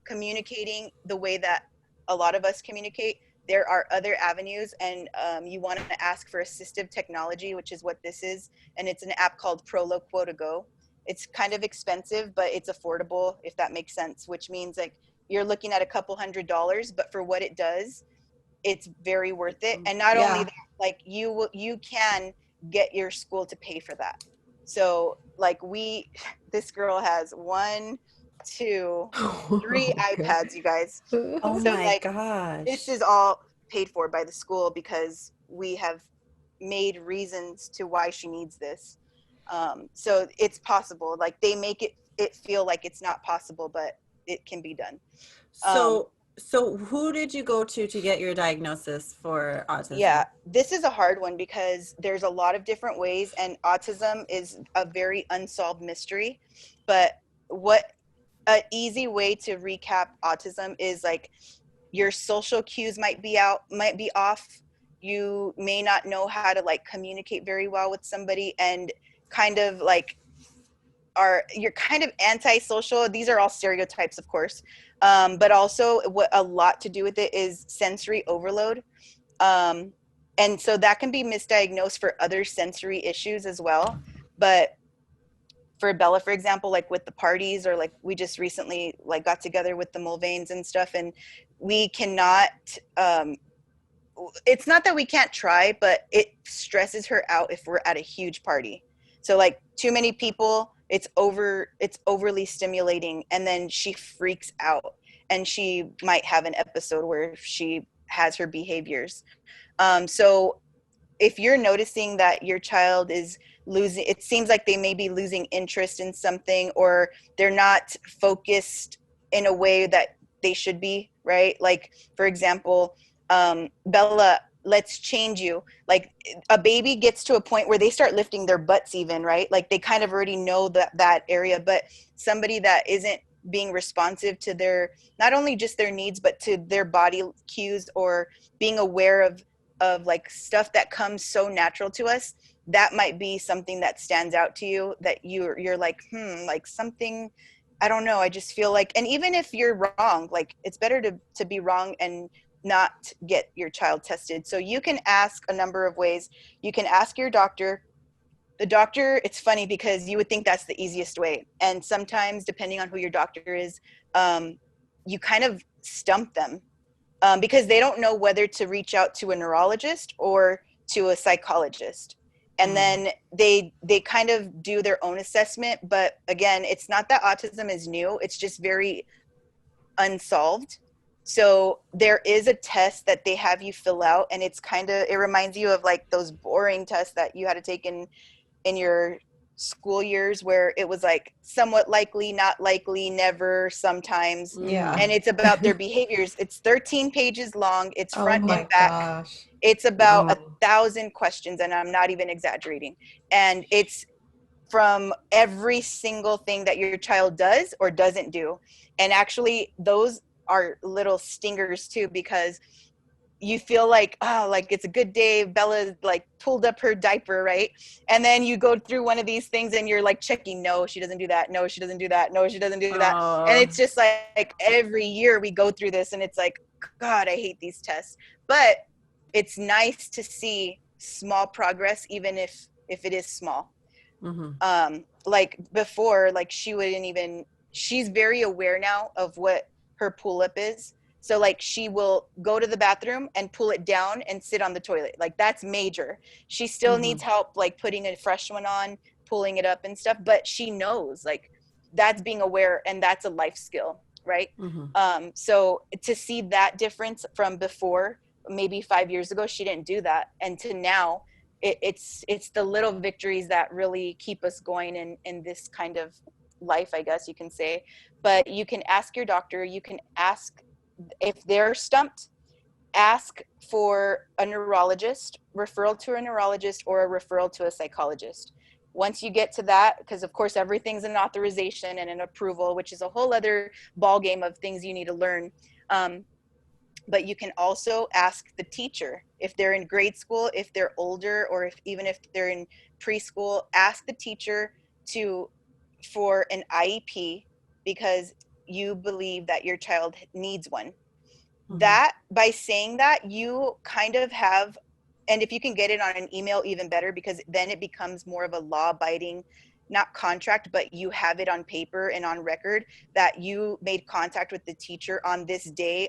D: communicating the way that a lot of us communicate, there are other avenues, and you want to ask for assistive technology, which is what this is. And it's an app called Proloquo to Go. It's kind of expensive, but it's affordable, if that makes sense, which means like you're looking at a couple $100s, but for what it does, it's very worth it. And not only that, like, you can get your school to pay for that. So like, this girl has 1, 2, 3 iPads, you guys.
C: Oh
D: So
C: my
D: like,
C: gosh.
D: this is all paid for by the school because we have made reasons to why she needs this. So it's possible. Like, they make it feel like it's not possible, but it can be done.
C: So who did you go to get your diagnosis for autism?
D: Yeah, this is a hard one because there's a lot of different ways, and autism is a very unsolved mystery. But an easy way to recap autism is like, your social cues might be off. You may not know how to like communicate very well with somebody, and kind of like you're kind of antisocial. These are all stereotypes, of course. But also what a lot to do with it is sensory overload. And so that can be misdiagnosed for other sensory issues as well. But for Bella, for example, like with the parties, or like we just recently like got together with the Mulvanes and stuff, and we cannot, it's not that we can't try, but it stresses her out if we're at a huge party. So like, too many people, it's overly stimulating, and then she freaks out, and she might have an episode where she has her behaviors. So if you're noticing that your child is losing, it seems like they may be losing interest in something, or they're not focused in a way that they should be, right? Like, for example, Bella, let's change you. Like, a baby gets to a point where they start lifting their butts even, right? Like, they kind of already know that area. But somebody that isn't being responsive to their, not only just their needs, but to their body cues, or being aware of like stuff that comes so natural to us, that might be something that stands out to you, that you're like, like something, I don't know, I just feel like. And even if you're wrong, like, it's better to be wrong and not get your child tested. So you can ask a number of ways. You can ask your doctor. The doctor, it's funny because you would think that's the easiest way, and sometimes, depending on who your doctor is, you kind of stump them, because they don't know whether to reach out to a neurologist or to a psychologist. And then they kind of do their own assessment. But again, it's not that autism is new, it's just very unsolved. So there is a test that they have you fill out, and it's kind of, it reminds you of like those boring tests that you had to take in your school years, where it was like somewhat likely, not likely, never, sometimes.
A: Yeah.
D: And it's about their behaviors. It's 13 pages long. It's
B: Oh
D: front and
B: my
D: back.
B: gosh.
D: It's about
A: Wow.
D: 1,000 questions, and I'm not even exaggerating. And it's from every single thing that your child does or doesn't do. And actually, those are little stingers too, because you feel like, oh, like it's a good day, Bella like pulled up her diaper, right? And then you go through one of these things and you're like checking, no, she doesn't do that, no, she doesn't do that, no, she doesn't do that. And it's just like every year we go through this, and it's like, God, I hate these tests. But it's nice to see small progress, even if it is small. Like before, like she wouldn't even, she's very aware now of what her pull-up is. So like she will go to the bathroom and pull it down and sit on the toilet. Like, that's major. She still needs help like putting a fresh one on, pulling it up and stuff, but she knows, like, that's being aware, and that's a life skill, right? So to see that difference from before, maybe 5 years ago she didn't do that, and to now, it's the little victories that really keep us going in this kind of life, I guess you can say. But you can ask your doctor, you can ask if they're stumped, ask for a neurologist, referral to a neurologist, or a referral to a psychologist. Once you get to that, because of course everything's an authorization and an approval, which is a whole other ball game of things you need to learn. But you can also ask the teacher, if they're in grade school, if they're older, or even if they're in preschool, ask the teacher for an IEP, because you believe that your child needs one. That, by saying that, you kind of have, and if you can get it on an email, even better, because then it becomes more of a law-abiding, not contract, but you have it on paper and on record that you made contact with the teacher on this day,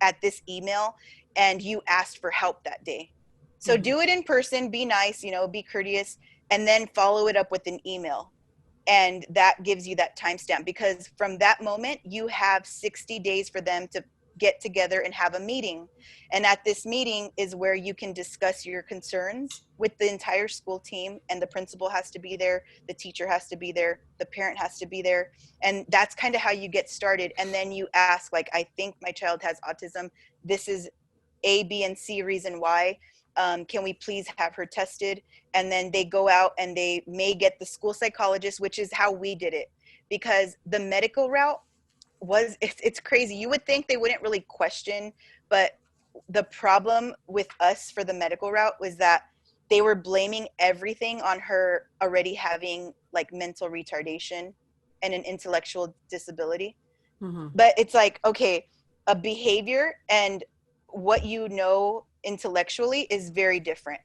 D: at this email, and you asked for help that day. So do it in person, be nice, be courteous, and then follow it up with an email. And that gives you that timestamp, because from that moment, you have 60 days for them to get together and have a meeting. And at this meeting is where you can discuss your concerns with the entire school team, and the principal has to be there, the teacher has to be there, the parent has to be there. And that's kind of how you get started. And then you ask, like, I think my child has autism. This is A, B, and C reason why. Can we please have her tested? And then they go out and they may get the school psychologist, which is how we did it. Because the medical route it's crazy. You would think they wouldn't really question, but the problem with us for the medical route was that they were blaming everything on her already having like mental retardation and an intellectual disability. But it's like, okay, a behavior and what you know intellectually is very different.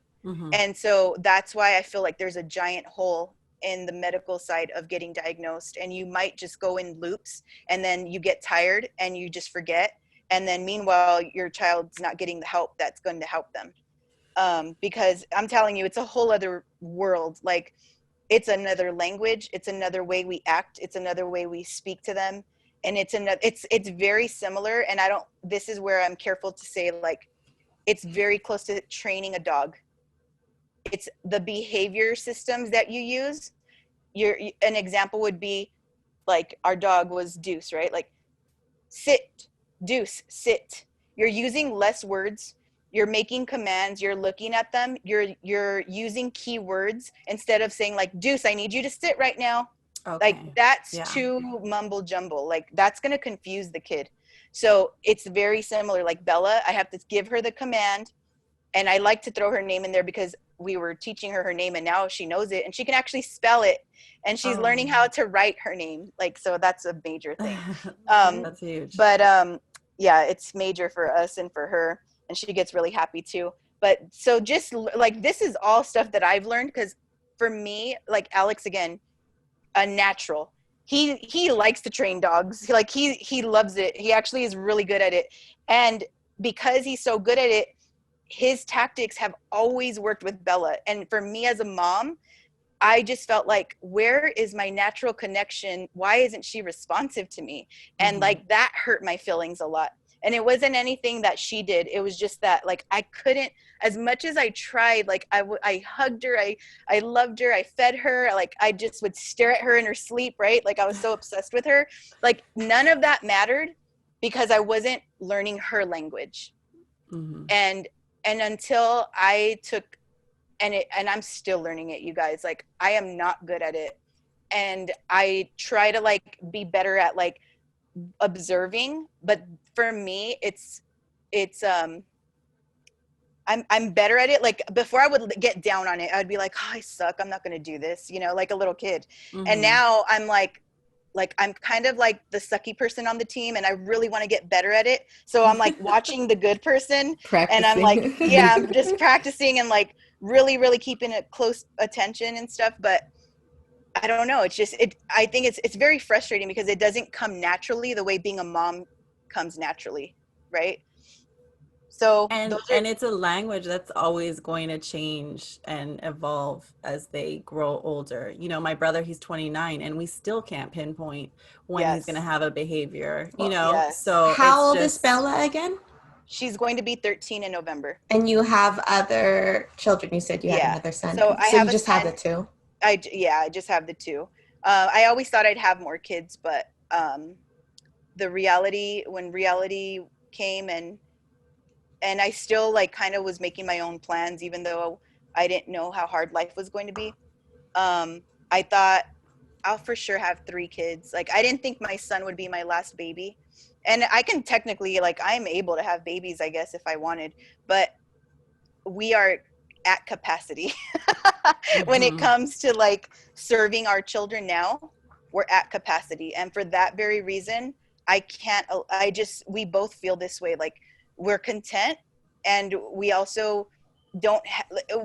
D: And so that's why I feel like there's a giant hole in the medical side of getting diagnosed, and you might just go in loops, and then you get tired and you just forget, and then meanwhile your child's not getting the help that's going to help them. Because I'm telling you, it's a whole other world. Like, it's another language, it's another way we act, it's another way we speak to them. and it's very similar, and this is where I'm careful to say, like, it's very close to training a dog. It's the behavior systems that you use. An example would be, like, our dog was Deuce, right? Like, sit, Deuce, sit. You're using less words. You're making commands. You're looking at them. You're using keywords instead of saying, like, Deuce, I need you to sit right now.
C: Okay.
D: Like, that's
C: Yeah.
D: too mumble jumble. Like, that's going to confuse the kid. So it's very similar. Like, Bella, I have to give her the command, and I like to throw her name in there because we were teaching her name, and now she knows it, and she can actually spell it, and she's learning how to write her name. Like, so that's a major thing.
C: That's huge.
D: But yeah, it's major for us and for her, and she gets really happy too. But so just like, this is all stuff that I've learned, because for me, like Alex, again, a natural. He likes to train dogs. Like, he loves it. He actually is really good at it, and because he's so good at it, his tactics have always worked with Bella. And for me as a mom, I just felt like, where is my natural connection? Why isn't she responsive to me? And like, that hurt my feelings a lot. And it wasn't anything that she did. It was just that, like, I couldn't, as much as I tried, like, I hugged her, I loved her, I fed her, like, I just would stare at her in her sleep, right? Like, I was so obsessed with her. Like, none of that mattered because I wasn't learning her language. And until I took, and I'm still learning it, you guys, like, I am not good at it. And I try to, like, be better at, like, observing, but for me, I'm better at it. Like, before, I would get down on it. I would be like, oh, I suck, I'm not going to do this, you know, like a little kid. And now I'm like I'm kind of like the sucky person on the team, and I really want to get better at it. So I'm like watching the good person,
B: Practicing.
D: and I'm like, yeah, I'm just practicing and like really, really keeping a close attention and stuff. But I don't know. It's just, I think it's very frustrating because it doesn't come naturally the way being a mom comes naturally, right? So
C: and it's a language that's always going to change and evolve as they grow older. You know, my brother, he's 29, and we still can't pinpoint when he's going to have a behavior, you know.
D: Yes.
C: So
A: How old is Bella again?
D: She's going to be 13 in November.
A: And you have other children. You said you had another son.
D: So I have
A: you just have the two?
D: I just have the two. I always thought I'd have more kids, but when reality came, and I still, like, kind of was making my own plans, even though I didn't know how hard life was going to be. I thought I'll for sure have 3 kids. Like, I didn't think my son would be my last baby. And I can technically, like, I'm able to have babies, I guess, if I wanted, but we are at capacity. When it comes to, like, serving our children now, we're at capacity. And for that very reason, we both feel this way. Like, we're content, and we also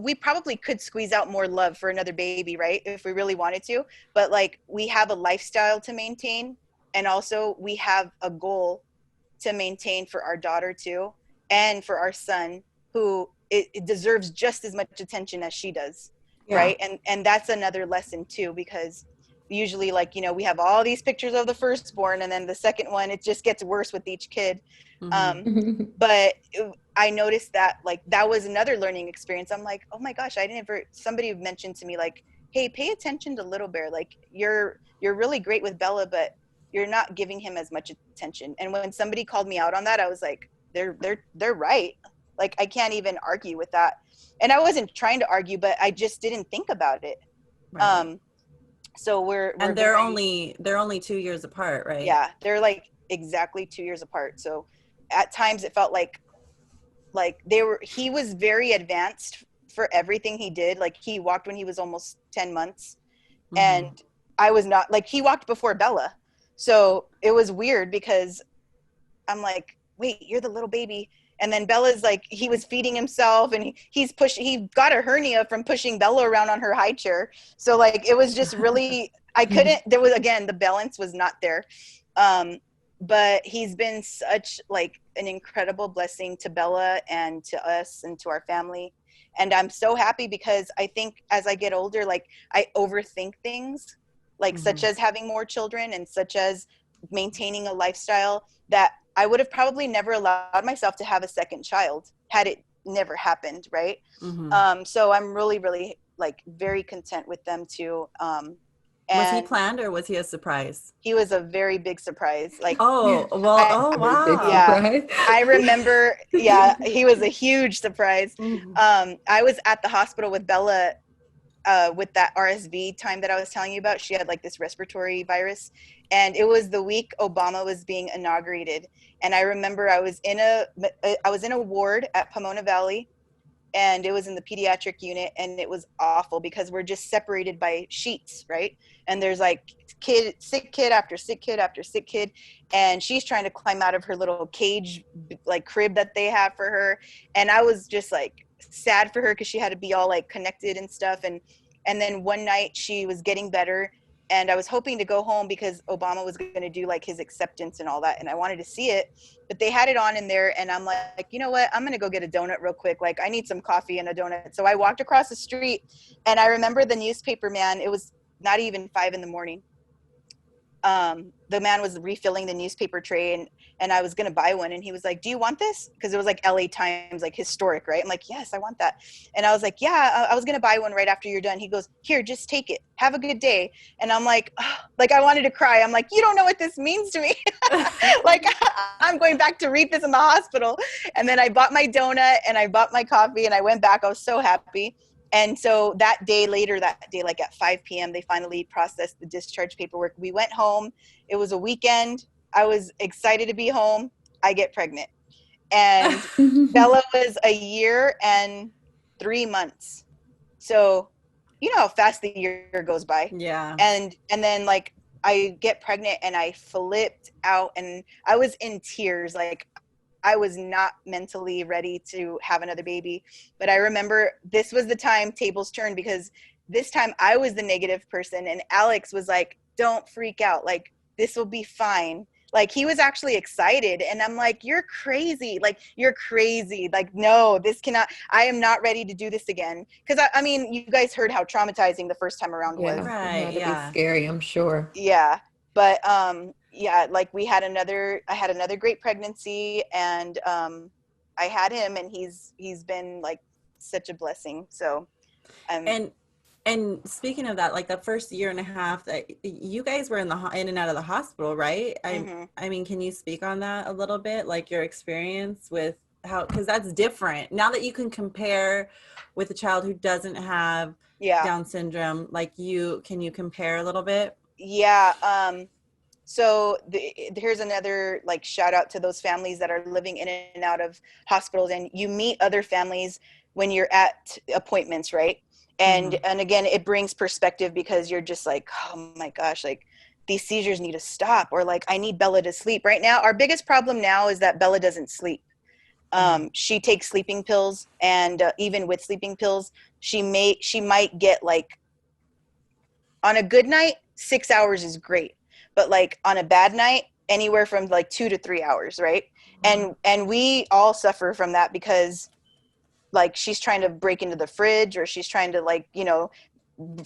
D: we probably could squeeze out more love for another baby, right, if we really wanted to, but like, we have a lifestyle to maintain, and also we have a goal to maintain for our daughter too, and for our son, who it deserves just as much attention as she does. Right. And that's another lesson too, because usually, like, you know, we have all these pictures of the firstborn, and then the second one, it just gets worse with each kid. But I noticed that, like, that was another learning experience. I'm like, oh my gosh, somebody mentioned to me, like, hey, pay attention to Little Bear. Like, you're really great with Bella, but you're not giving him as much attention. And when somebody called me out on that, I was like, they're right. Like, I can't even argue with that. And I wasn't trying to argue, but I just didn't think about it. Right. So
C: they're only 2 years apart, right?
D: Yeah, they're like exactly 2 years apart. So at times it felt like he was very advanced for everything he did. Like, he walked when he was almost 10 months. And I was not. Like, he walked before Bella. So it was weird because I'm like, wait, you're the little baby. And then Bella's like, he was feeding himself, and he got a hernia from pushing Bella around on her high chair. So, like, it was just really, the balance was not there. But he's been such, like, an incredible blessing to Bella and to us and to our family. And I'm so happy because I think as I get older, like, I overthink things, like, such as having more children, and such as maintaining a lifestyle that I would have probably never allowed myself to have a second child had it never happened, right? So I'm really, really like very content with them too.
C: Was he
D: And
C: planned or was he a surprise?
D: he was a very big surprise. Like,
C: Oh, well,
D: I,
C: oh,
B: Very big
C: wow.
D: yeah,
B: surprise.
D: I remember, yeah, he was a huge surprise.
C: Mhm.
D: I was at the hospital with Bella with that RSV time that I was telling you about. She had like this respiratory virus, and it was the week Obama was being inaugurated. And I remember I was in a ward at Pomona Valley, and it was in the pediatric unit, and it was awful because we're just separated by sheets, right? And there's like sick kid after sick kid after sick kid, and she's trying to climb out of her little cage, like crib that they have for her. And I was just like sad for her because she had to be all like connected and stuff. And then one night she was getting better, and I was hoping to go home because Obama was going to do like his acceptance and all that, and I wanted to see it, but they had it on in there, and I'm like, you know what, I'm going to go get a donut real quick. Like, I need some coffee and a donut. So I walked across the street, and I remember the newspaper man, it was not even 5 a.m. The man was refilling the newspaper tray, and I was going to buy one, and he was like, do you want this? Because it was like LA Times, like historic, right? I'm like, yes, I want that. And I was like, yeah, I was going to buy one right after you're done. He goes, here, just take it, have a good day. And I'm like, oh, like I wanted to cry. I'm like, you don't know what this means to me. Like, I'm going back to read this in the hospital. And then I bought my donut and I bought my coffee, and I went back. I was so happy. And so that day, like at 5 p.m., they finally processed the discharge paperwork. We went home. It was a weekend. I was excited to be home. I get pregnant. And Bella was a year and 3 months. So you know how fast the year goes by.
C: Yeah.
D: And then like I get pregnant, and I flipped out, and I was in tears. Like, I was not mentally ready to have another baby. But I remember this was the time tables turned, because this time I was the negative person, and Alex was like, don't freak out. Like, this will be fine. Like, he was actually excited, and I'm like, you're crazy. Like, you're crazy. Like, no, this cannot, I am not ready to do this again. Because I mean, you guys heard how traumatizing the first time around was.
B: Yeah, it
C: Right,
B: had to be
C: yeah.
B: scary, I'm sure.
D: Yeah. But yeah, like I had another great pregnancy, and I had him, and he's been like such a blessing. So
C: And speaking of that, like the first year and a half that you guys were in in and out of the hospital, right? I mean, can you speak on that a little bit, like your experience with how, because that's different now that you can compare with a child who doesn't have
D: yeah.
C: Down syndrome. Like, can you compare a little bit?
D: Yeah. So here's another like shout out to those families that are living in and out of hospitals, and you meet other families when you're at appointments, right? And again, it brings perspective, because you're just like, oh my gosh, like these seizures need to stop, or like I need Bella to sleep. Right now, our biggest problem now is that Bella doesn't sleep. She takes sleeping pills, and even with sleeping pills, she might get like, on a good night, 6 hours is great, but like on a bad night, anywhere from like 2 to 3 hours, right? And we all suffer from that, because like she's trying to break into the fridge, or she's trying to like, you know,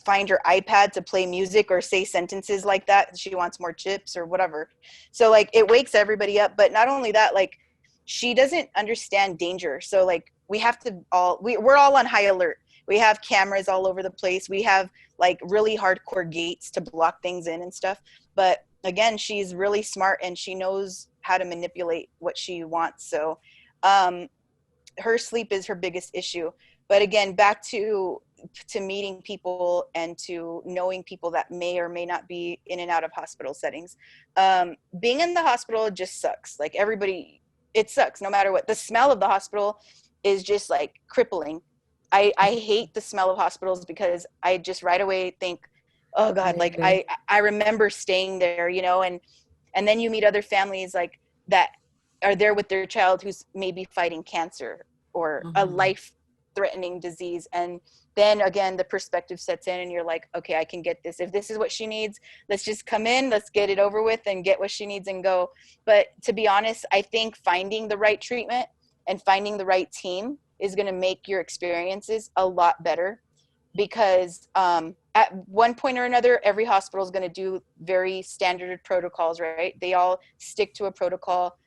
D: find her iPad to play music or say sentences like that. She wants more chips or whatever. So like it wakes everybody up. But not only that, like she doesn't understand danger. So like we have to we're all on high alert. We have cameras all over the place. We have like really hardcore gates to block things in and stuff. But again, she's really smart, and she knows how to manipulate what she wants. So her sleep is her biggest issue. But again, back to meeting people and to knowing people that may or may not be in and out of hospital settings. Being in the hospital just sucks. Like everybody, it sucks no matter what. The smell of the hospital is just like crippling. I hate the smell of hospitals, because I just right away think, oh God, like I remember staying there, you know, and then you meet other families like that are there with their child who's maybe fighting cancer or a life-threatening disease. And then again, the perspective sets in, and you're like, okay, I can get this. If this is what she needs, let's just come in, let's get it over with and get what she needs and go. But to be honest, I think finding the right treatment and finding the right team is going to make your experiences a lot better. because at one point or another, every hospital is going to do very standard protocols, right? They all stick to a protocol.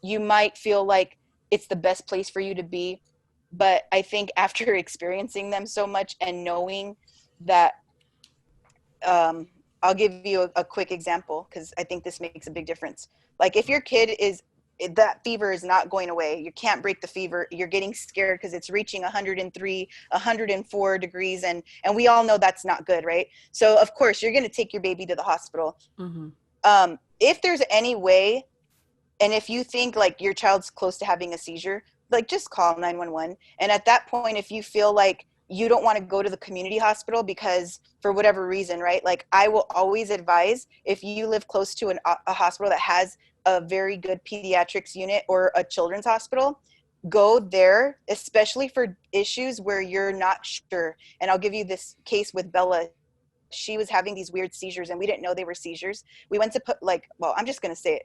D: You might feel like it's the best place for you to be, but I think after experiencing them so much and knowing that, I'll give you a quick example because I think this makes a big difference. Like if your kid is, that fever is not going away, you can't break the fever, you're getting scared because it's reaching 103, 104 degrees, and we all know that's not good, right? So of course you're going to take your baby to the hospital. If there's any way, and if you think like your child's close to having a seizure, like just call 911. And at that point, if you feel like you don't want to go to the community hospital because for whatever reason, right? Like I will always advise, if you live close to a hospital that has a very good pediatrics unit or a children's hospital, go there, especially for issues where you're not sure. And I'll give you this case with Bella. She was having these weird seizures and we didn't know they were seizures. We went to put like, well, I'm just going to say it.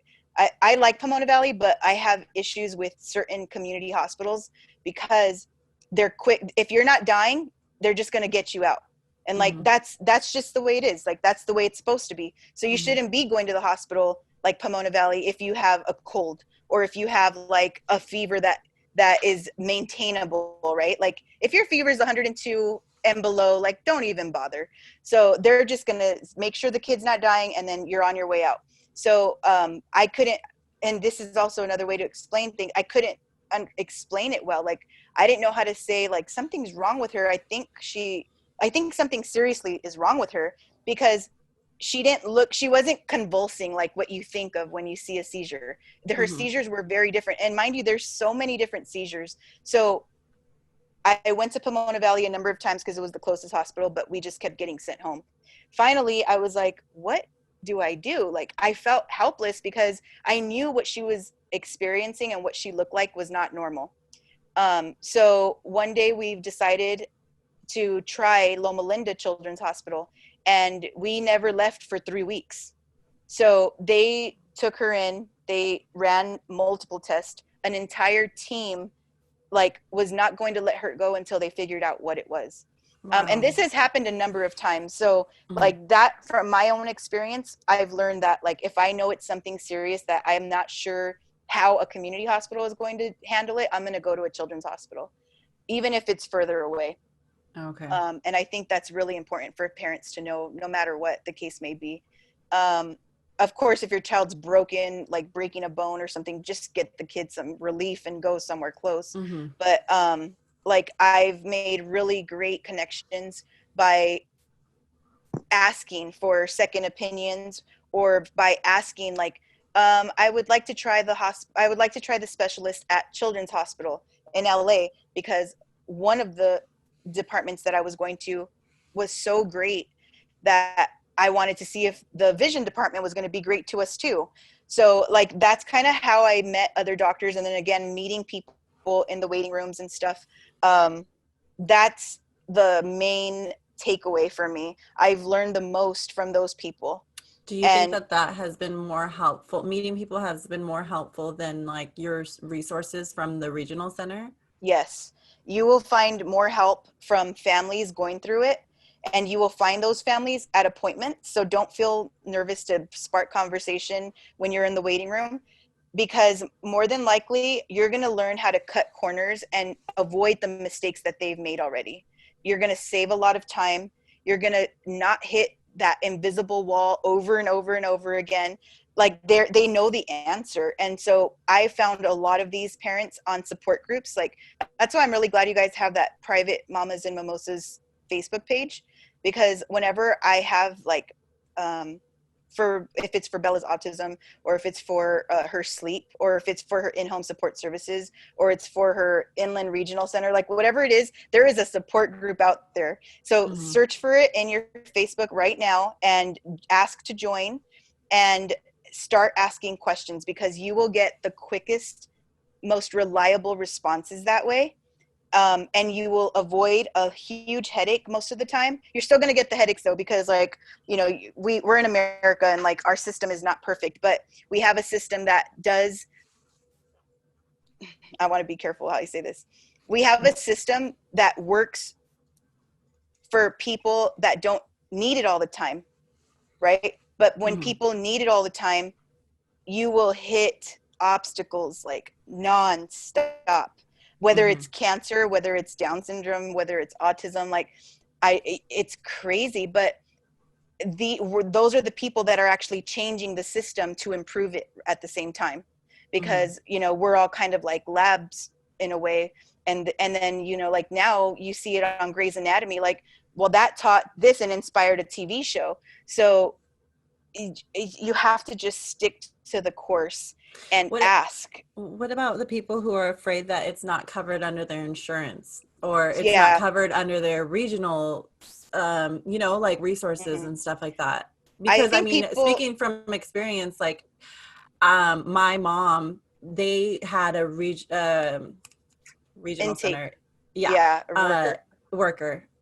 D: I like Pomona Valley, but I have issues with certain community hospitals because they're quick. If you're not dying, they're just going to get you out. And like, that's just the way it is. Like, that's the way it's supposed to be. So you shouldn't be going to the hospital like Pomona Valley if you have a cold or if you have like a fever that is maintainable, right? Like if your fever is 102 and below, like don't even bother. So they're just going to make sure the kid's not dying and then you're on your way out. So I couldn't, and this is also another way to explain things. I couldn't explain it well. Like I didn't know how to say like something's wrong with her. I think something seriously is wrong with her because she wasn't convulsing like what you think of when you see a seizure. Her seizures were very different. And mind you, there's so many different seizures. So I went to Pomona Valley a number of times because it was the closest hospital, but we just kept getting sent home. Finally, I was like, what do I do? Like I felt helpless because I knew what she was experiencing and what she looked like was not normal. So one day we've decided to try Loma Linda Children's Hospital, and we never left for 3 weeks. So they took her in, they ran multiple tests, an entire team like was not going to let her go until they figured out what it was. Wow. And this has happened a number of times. So like that, from my own experience, I've learned that like if I know it's something serious that I'm not sure how a community hospital is going to handle it, I'm going to go to a children's hospital, even if it's further away.
C: Okay.
D: And I think that's really important for parents to know, no matter what the case may be. Of course, if your child's broken, like breaking a bone or something, just get the kid some relief and go somewhere close. But like I've made really great connections by asking for second opinions or by asking like, I would like to try the specialist at Children's Hospital in LA because one of the departments that I was going to was so great that I wanted to see if the vision department was going to be great to us too. So like that's kind of how I met other doctors, and then again meeting people in the waiting rooms and stuff. That's the main takeaway for me. I've learned the most from those people.
C: Do you think that has been more helpful? Meeting people has been more helpful than like your resources from the regional center?
D: Yes. You will find more help from families going through it, and you will find those families at appointments. So don't feel nervous to spark conversation when you're in the waiting room, because more than likely you're going to learn how to cut corners and avoid the mistakes that they've made already. You're going to save a lot of time. You're going to not hit that invisible wall over and over and over again. Like they know the answer. And so I found a lot of these parents on support groups. Like that's why I'm really glad you guys have that private Mamas and Mimosas Facebook page, because whenever I have like if it's for Bella's autism, or if it's for her sleep, or if it's for her in-home support services, or it's for her inland regional center, like whatever it is, there is a support group out there. So search for it in your Facebook right now and ask to join and start asking questions, because you will get the quickest, most reliable responses that way. And you will avoid a huge headache most of the time. You're still going to get the headaches though, because like, you know, we're in America and like our system is not perfect, but we have a system that does, I want to be careful how I say this. We have a system that works for people that don't need it all the time, right? But when people need it all the time, you will hit obstacles like non-stop, whether it's cancer, whether it's Down syndrome, whether it's autism. Like it's crazy, but those are the people that are actually changing the system to improve it at the same time, because you know, we're all kind of like labs in a way. And then, you know, like now you see it on Grey's Anatomy, like, well, that taught this and inspired a TV show. So you have to just stick to the course and ask.
C: What about the people who are afraid that it's not covered under their insurance, or it's
D: Yeah.
C: not covered under their regional, you know, like resources and stuff like that? Because I mean, speaking from experience, like my mom, they had a regional center, a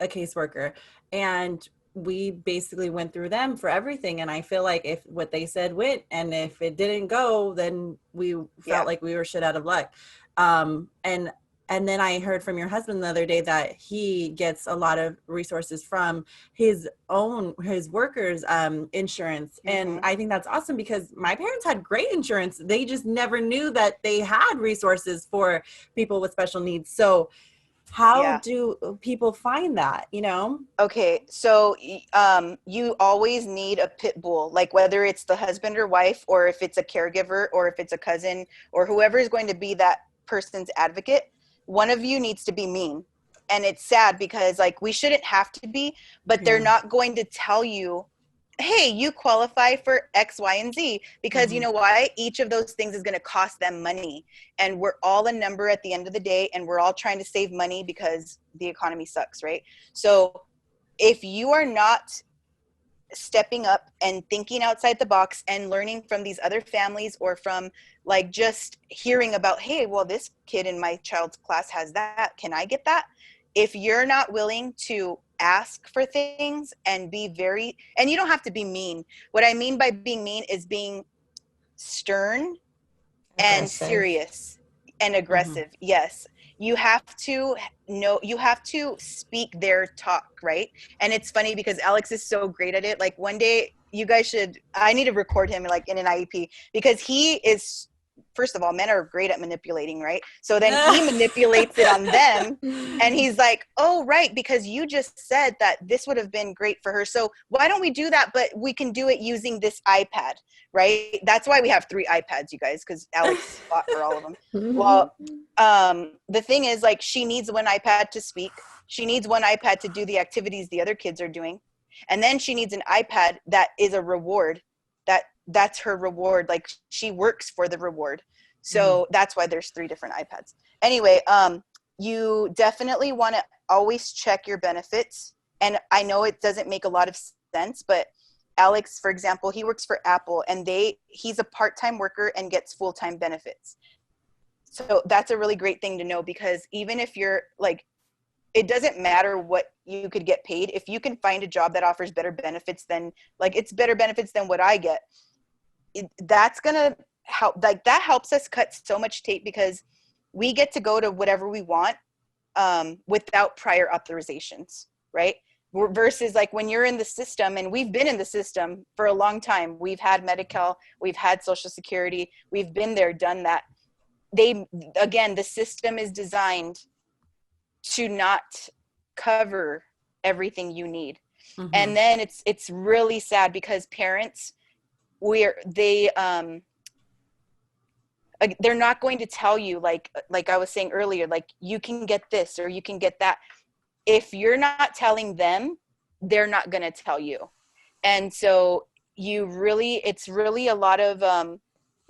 C: caseworker, and we basically went through them for everything. And I feel like if what they said went, and if it didn't go, then we felt like we were shit out of luck. And then I heard from your husband the other day that he gets a lot of resources from his workers' insurance. And I think that's awesome, because my parents had great insurance. They just never knew that they had resources for people with special needs. So how do people find that, you know?
D: Okay, so you always need a pit bull, like whether it's the husband or wife, or if it's a caregiver, or if it's a cousin, or whoever is going to be that person's advocate. One of you needs to be mean. And it's sad because like we shouldn't have to be, but they're not going to tell you, hey, you qualify for X, Y, and Z, because you know why? Each of those things is going to cost them money. And we're all a number at the end of the day, and we're all trying to save money because the economy sucks, right? So if you are not stepping up and thinking outside the box and learning from these other families, or from like just hearing about, hey, well, this kid in my child's class has that, can I get that? If you're not willing to ask for things and be very, and you don't have to be mean. What I mean by being mean is being stern and serious and aggressive. Yes. You have to know, you have to speak their talk, right? And it's funny because Alex is so great at it. Like one day you guys should, I need to record him like in an IEP, because he is, first of all, men are great at manipulating, right? So then he manipulates it on them, and he's like, oh, right, because you just said that this would have been great for her. So why don't we do that? But we can do it using this iPad, right? That's why we have 3 iPads, you guys, because Alex fought for all of them. Well, the thing is, like, she needs one iPad to speak. She needs one iPad to do the activities the other kids are doing. And then she needs an iPad that is a reward, that's her reward. Like she works for the reward. So that's why there's 3 different iPads. Anyway, you definitely want to always check your benefits. And I know it doesn't make a lot of sense, but Alex, for example, he works for Apple, and he's a part-time worker and gets full-time benefits. So that's a really great thing to know, because even if you're like, it doesn't matter what you could get paid. If you can find a job that offers better benefits than, like, it's better benefits than what I get, that's going to help. Like that helps us cut so much tape, because we get to go to whatever we want without prior authorizations, right? Versus like when you're in the system, and we've been in the system for a long time. We've had Medi-Cal, we've had Social Security, we've been there, done that. Again, the system is designed to not cover everything you need. And then it's really sad, because parents, they're not going to tell you, like I was saying earlier, like you can get this or you can get that. If you're not telling them, they're not going to tell you. And so it's really a lot of networking.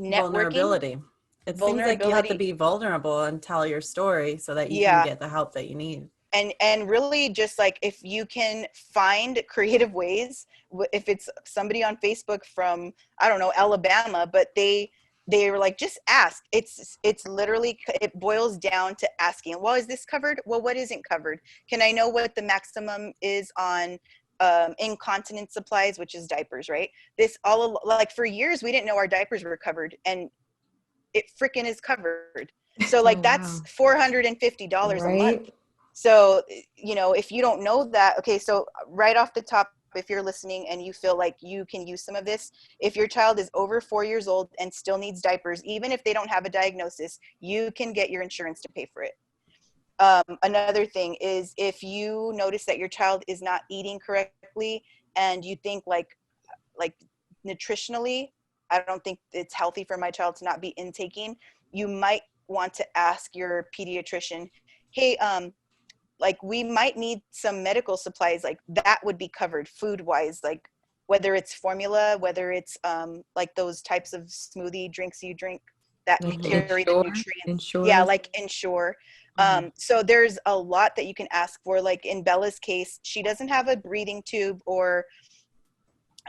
C: Vulnerability. It seems like you have to be vulnerable and tell your story so that you can get the help that you need.
D: And really just like, if you can find creative ways, if it's somebody on Facebook from, I don't know, Alabama, but they were like, just ask. It's literally, it boils down to asking, well, is this covered? Well, what isn't covered? Can I know what the maximum is on incontinence supplies, which is diapers, right? Like for years, we didn't know our diapers were covered, and it freaking is covered. So like that's $450 a month. So, if you don't know that, okay, so right off the top, if you're listening and you feel like you can use some of this, if your child is over 4 years old and still needs diapers, even if they don't have a diagnosis, you can get your insurance to pay for it. Another thing is, if you notice that your child is not eating correctly and you think like nutritionally, I don't think it's healthy for my child to not be intaking, you might want to ask your pediatrician, hey, like we might need some medical supplies, like that would be covered food wise, like whether it's formula, whether it's like those types of smoothie drinks you drink that
B: Like the
D: carry the
B: Ensure,
D: nutrients. Yeah,
B: Ensures.
D: like Ensure. So there's a lot that you can ask for. Like in Bella's case, she doesn't have a breathing tube, or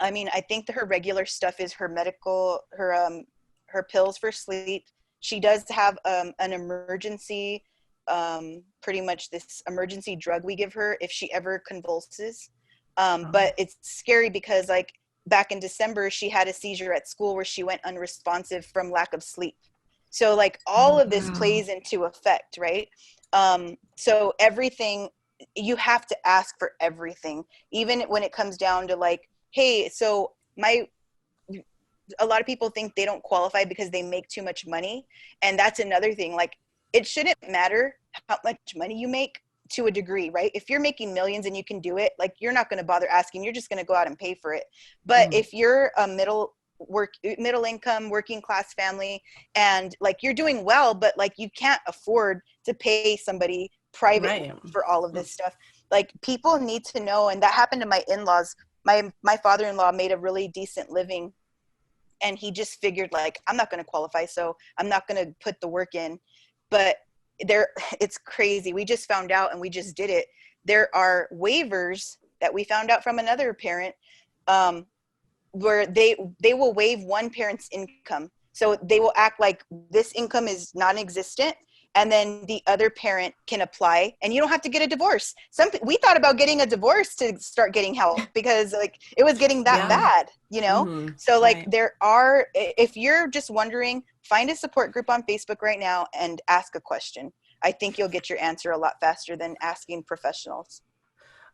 D: I mean, I think that her regular stuff is her medical, her pills for sleep. She does have an emergency, pretty much this emergency drug we give her if she ever convulses. But it's scary because like back in December, she had a seizure at school where she went unresponsive from lack of sleep. So like all of this plays into effect, right? So everything, you have to ask for everything, even when it comes down to like, hey, so a lot of people think they don't qualify because they make too much money. And that's another thing. Like, it shouldn't matter how much money you make to a degree, right? If you're making millions and you can do it, like, you're not going to bother asking. You're just going to go out and pay for it. But if you're a middle income, working class family, and like you're doing well, but like you can't afford to pay somebody private for all of this stuff, like people need to know. And that happened to my in-laws. My father-in-law made a really decent living, and he just figured like, I'm not going to qualify, so I'm not going to put the work in. But it's crazy. We just found out, and we just did it. There are waivers that we found out from another parent, where they will waive one parent's income. So they will act like this income is non-existent, and then the other parent can apply, and you don't have to get a divorce. We thought about getting a divorce to start getting help because like it was getting that bad, So like if you're just wondering, find a support group on Facebook right now and ask a question. I think you'll get your answer a lot faster than asking professionals.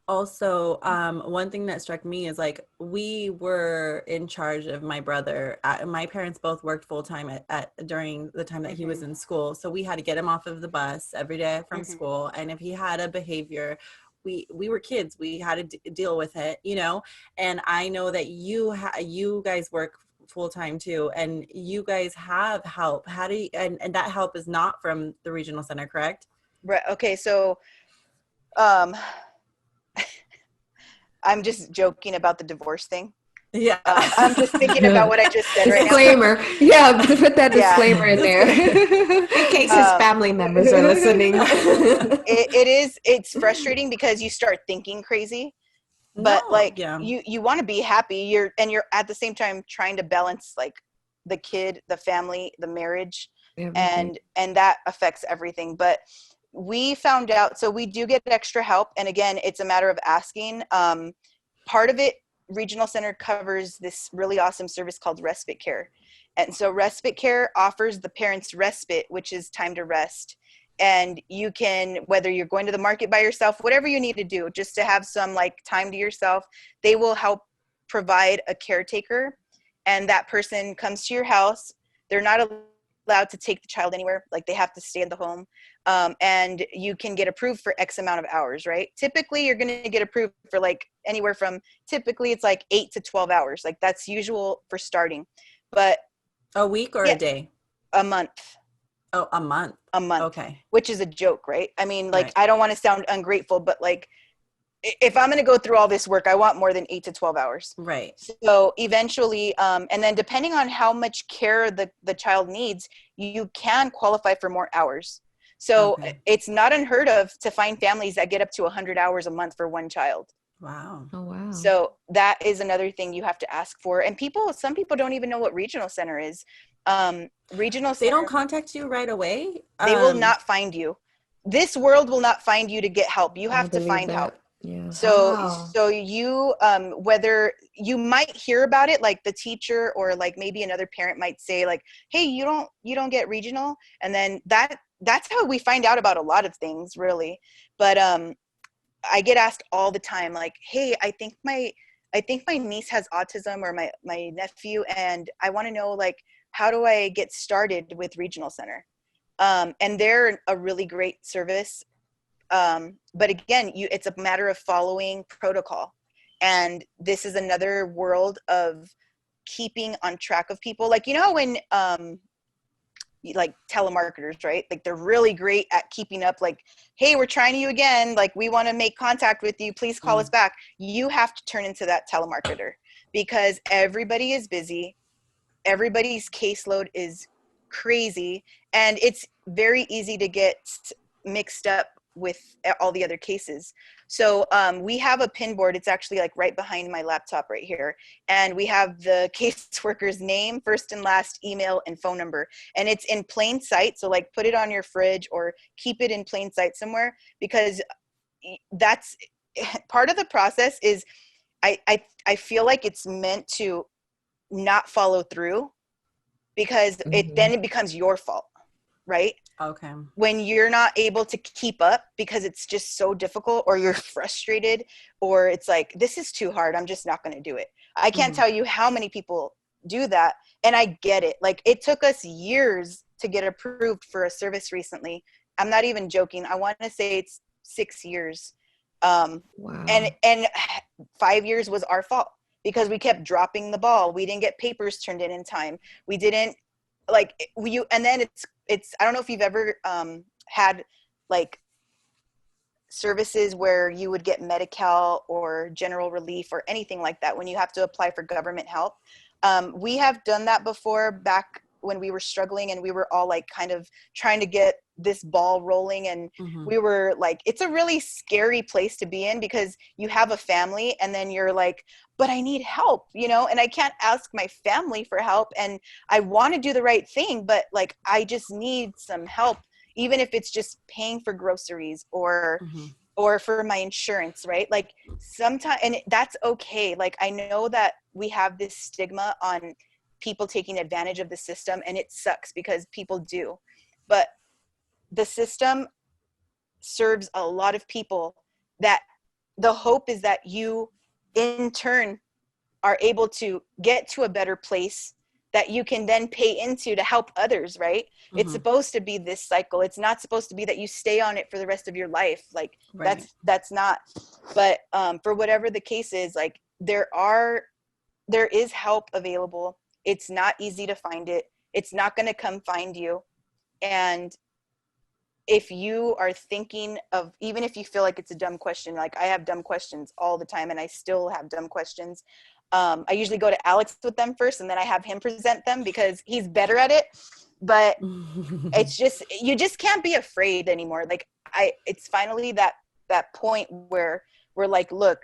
C: Also, one thing that struck me is like we were in charge of my brother. My parents both worked full time during the time that he was in school, so we had to get him off of the bus every day from school. And if he had a behavior, we were kids. We had to deal with it, And I know that you guys work full time too, and you guys have help. How do you, and that help is not from the regional center, correct?
D: Right. Okay. So, I'm just joking about the divorce thing.
C: Yeah.
D: I'm just thinking about what I just said right now.
B: Disclaimer. Yeah, put that disclaimer in there. In case his family members are listening.
D: It's frustrating because you start thinking crazy. But you want to be happy. You're at the same time trying to balance like the kid, the family, the marriage, and that affects everything. But we found out, so we do get extra help. And again, it's a matter of asking. Part of it, Regional Center covers this really awesome service called Respite Care. And so Respite Care offers the parents respite, which is time to rest. And you can, whether you're going to the market by yourself, whatever you need to do, just to have some like time to yourself, they will help provide a caretaker. And that person comes to your house. They're not allowed to take the child anywhere. Like they have to stay in the home. And you can get approved for X amount of hours, right? Typically you're going to get approved for like anywhere from, typically it's like 8 to 12 hours. Like that's usual for starting. But
C: a week or a day?
D: A month.
C: Oh, a month.
D: A month.
C: Okay.
D: Which is a joke, right? I mean, like, I don't want to sound ungrateful, but like, if I'm going to go through all this work, I want more than 8 to 12 hours.
C: Right.
D: So eventually, and then depending on how much care the child needs, you can qualify for more hours. So it's not unheard of to find families that get up to 100 hours a month for one child.
C: Wow.
B: Oh, wow.
D: So that is another thing you have to ask for. And some people don't even know what regional center is. Regional center,
C: they don't contact you right away.
D: They will not find you. This world will not find you to get help. You have to find help.
B: Yeah.
D: So,
B: Wow.
D: so you, whether you might hear about it, like the teacher or like maybe another parent might say like, hey, you don't get regional. And then that's how we find out about a lot of things really. But, I get asked all the time, like, hey, I think my niece has autism or my nephew, and I want to know like, how do I get started with regional center? And they're a really great service. But again, it's a matter of following protocol. And this is another world of keeping on track of people. Like, when like telemarketers, right? Like they're really great at keeping up, like, hey, we're trying you again. Like we want to make contact with you. Please call us back. You have to turn into that telemarketer because everybody is busy. Everybody's caseload is crazy, and it's very easy to get mixed up with all the other cases. So we have a pin board. It's actually like right behind my laptop right here. And we have the caseworker's name, first and last, email, and phone number. And it's in plain sight. So like put it on your fridge or keep it in plain sight somewhere, because that's part of the process is I feel like it's meant to not follow through, because then it becomes your fault, right?
C: Okay.
D: When you're not able to keep up because it's just so difficult, or you're frustrated, or it's like, this is too hard, I'm just not going to do it. I can't tell you how many people do that. And I get it. Like it took us years to get approved for a service recently. I'm not even joking. I want to say it's 6 years.
B: Wow.
D: And 5 years was our fault because we kept dropping the ball. We didn't get papers turned in time. We didn't and then it's I don't know if you've ever had like services where you would get Medi-Cal or general relief or anything like that when you have to apply for government help. We have done that before, back when we were struggling and we were all like kind of trying to get this ball rolling, and we were like, it's a really scary place to be in because you have a family and then you're like, but I need help, and I can't ask my family for help, and I want to do the right thing, but like I just need some help, even if it's just paying for groceries or for my insurance, right? Like sometimes, and that's okay. Like I know that we have this stigma on people taking advantage of the system, and it sucks because people do, but the system serves a lot of people that the hope is that you in turn are able to get to a better place that you can then pay into to help others, right? It's supposed to be this cycle. It's not supposed to be that you stay on it for the rest of your life. Like that's not, but for whatever the case is, like there is help available. It's not easy to find it. It's not going to come find you. And if you are thinking of, even if you feel like it's a dumb question, like I have dumb questions all the time and I still have dumb questions. I usually go to Alex with them first and then I have him present them because he's better at it. But it's just, you just can't be afraid anymore. Like it's finally that point where we're like, look,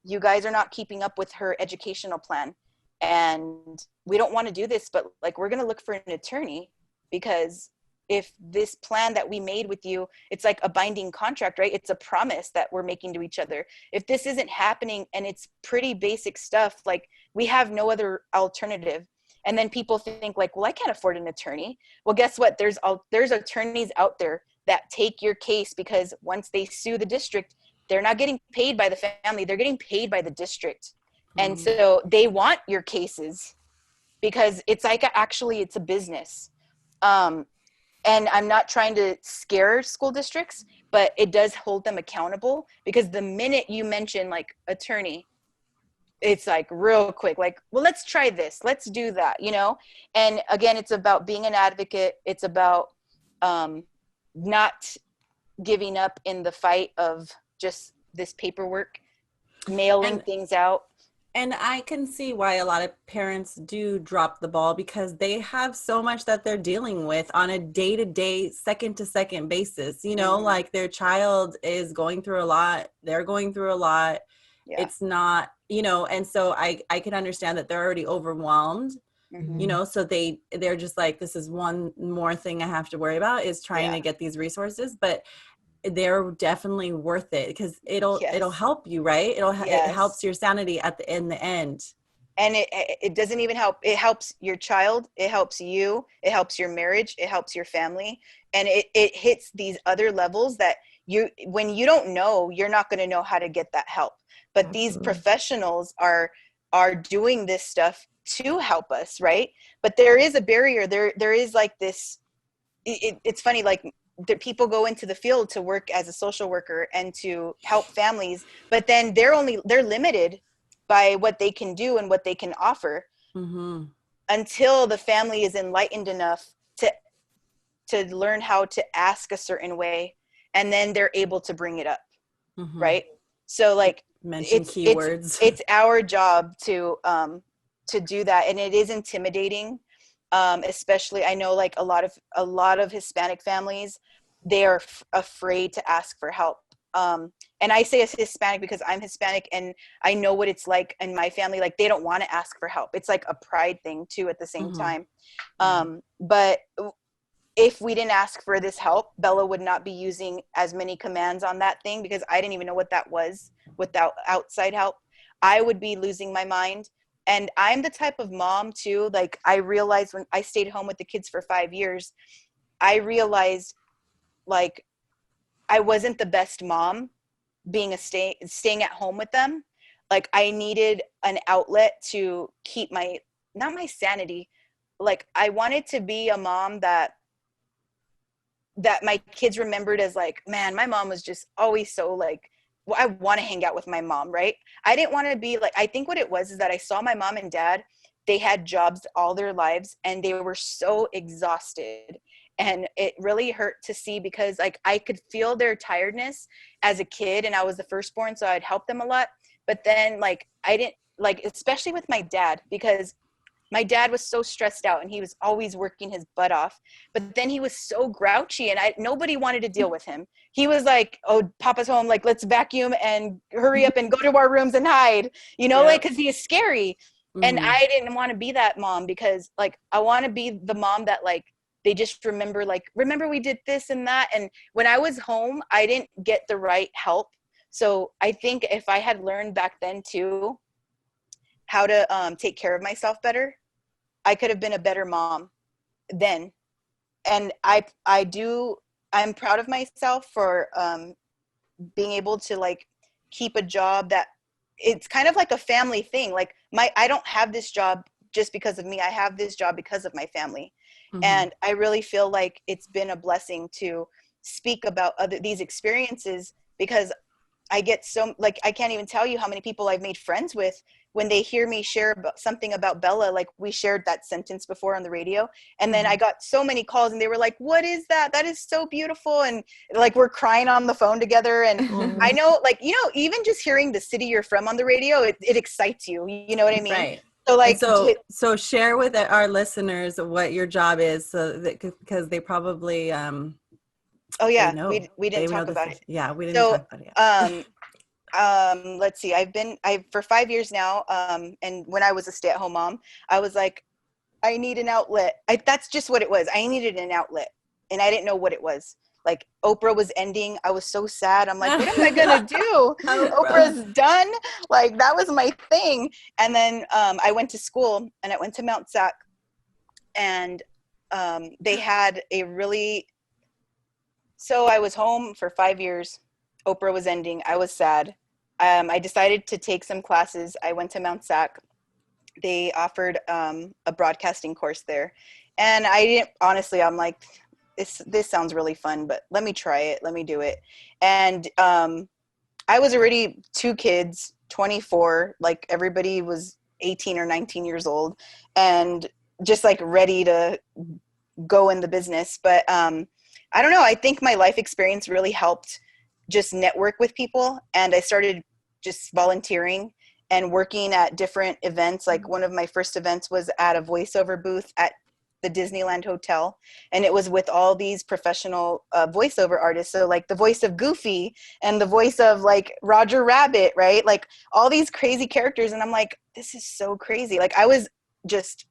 D: you guys are not keeping up with her educational plan. And we don't want to do this, but like, we're going to look for an attorney, because if this plan that we made with you, it's like a binding contract, right? It's a promise that we're making to each other. If this isn't happening and it's pretty basic stuff, like we have no other alternative. And then people think like, well, I can't afford an attorney. Well, guess what? There's attorneys out there that take your case, because once they sue the district, they're not getting paid by the family. They're getting paid by the district. And so they want your cases because it's like, actually it's a business. And I'm not trying to scare school districts, but it does hold them accountable, because the minute you mention like attorney, it's like real quick, like, well, let's try this, let's do that, And again, it's about being an advocate. It's about not giving up in the fight of just this paperwork, mailing things out.
C: And I can see why a lot of parents do drop the ball, because they have so much that they're dealing with on a day-to-day, second-to-second basis. Like their child is going through a lot. They're going through a lot. Yeah. It's not, and so I can understand that they're already overwhelmed, so they're just like, this is one more thing I have to worry about, is trying to get these resources. But they're definitely worth it because it'll
D: Yes.
C: help you, right? It
D: Yes.
C: helps your sanity in the end.
D: And it doesn't even help. It helps your child. It helps you. It helps your marriage. It helps your family. And it hits these other levels that when you don't know, you're not going to know how to get that help. But these
B: Absolutely.
D: professionals are doing this stuff to help us, right? But there is a barrier. There is like this. It's funny, like that people go into the field to work as a social worker and to help families, but then they're limited by what they can do and what they can offer
C: Mm-hmm.
D: until the family is enlightened enough to learn how to ask a certain way, and then they're able to bring it up.
C: Mm-hmm.
D: Right. So like
C: Mention
D: it's
C: keywords.
D: it's our job to do that, and it is intimidating. Especially, I know like a lot of Hispanic families, they are afraid to ask for help. And I say as Hispanic because I'm Hispanic and I know what it's like in my family. Like they don't want to ask for help. It's like a pride thing too at the same
C: Mm-hmm.
D: time. But if we didn't ask for this help, Bella would not be using as many commands on that thing because I didn't even know what that was without outside help. I would be losing my mind. And I'm the type of mom too, like I realized when I stayed home with the kids for 5 years, I realized like I wasn't the best mom being staying at home with them. Like I needed an outlet to keep not my sanity. Like I wanted to be a mom that my kids remembered as like, man, my mom was just always so like, well, I want to hang out with my mom, right? I didn't want to be like, I think what it was is that I saw my mom and dad, they had jobs all their lives and they were so exhausted. And it really hurt to see because like I could feel their tiredness as a kid and I was the firstborn, so I'd help them a lot. But then like I didn't like, especially with my dad, because my dad was so stressed out and he was always working his butt off, but then he was so grouchy and nobody wanted to deal with him. He was like, oh, Papa's home, like let's vacuum and hurry up and go to our rooms and hide,
C: Yep.
D: like because he is scary. And
C: Mm-hmm.
D: I didn't want to be that mom because like I want to be the mom that like they just remember, like, remember we did this and that. And when I was home, I didn't get the right help. So I think if I had learned back then too how to take care of myself better, I could have been a better mom then. And I'm proud of myself for being able to like keep a job that it's kind of like a family thing. Like I don't have this job just because of me. I have this job because of my family.
C: Mm-hmm.
D: And I really feel like it's been a blessing to speak about these experiences because I get so like, I can't even tell you how many people I've made friends with when they hear me share about something about Bella. Like we shared that sentence before on the radio. And then I got so many calls and they were like, what is that? That is so beautiful. And like, we're crying on the phone together. And I know, like, even just hearing the city you're from on the radio, it excites you. You know what I mean?
C: Right.
D: So like,
C: so share with our listeners what your job is, so that because they probably
D: oh yeah,
C: know.
D: we didn't talk about it.
C: Yeah, we didn't talk about it yet.
D: Let's see, I've for 5 years now. And when I was a stay-at-home mom, I was like, I need an outlet. That's just what it was. I needed an outlet and I didn't know what it was. Like Oprah was ending. I was so sad. I'm like, what am I going to do? Oprah's done. Like that was my thing. And then I went to school and I went to Mount Sac and they had so I was home for 5 years. Oprah was ending. I was sad. I decided to take some classes. I went to Mount Sac. They offered a broadcasting course there. And I didn't, honestly, I'm like, this sounds really fun, but let me try it. Let me do it. And I was already 2 kids, 24, like everybody was 18 or 19 years old and just like ready to go in the business. But I don't know. I think my life experience really helped just network with people. And I started just volunteering and working at different events. Like one of my first events was at a voiceover booth at the Disneyland Hotel. And it was with all these professional voiceover artists. So like the voice of Goofy and the voice of like Roger Rabbit, right? Like all these crazy characters. And I'm like, this is so crazy. Like I was just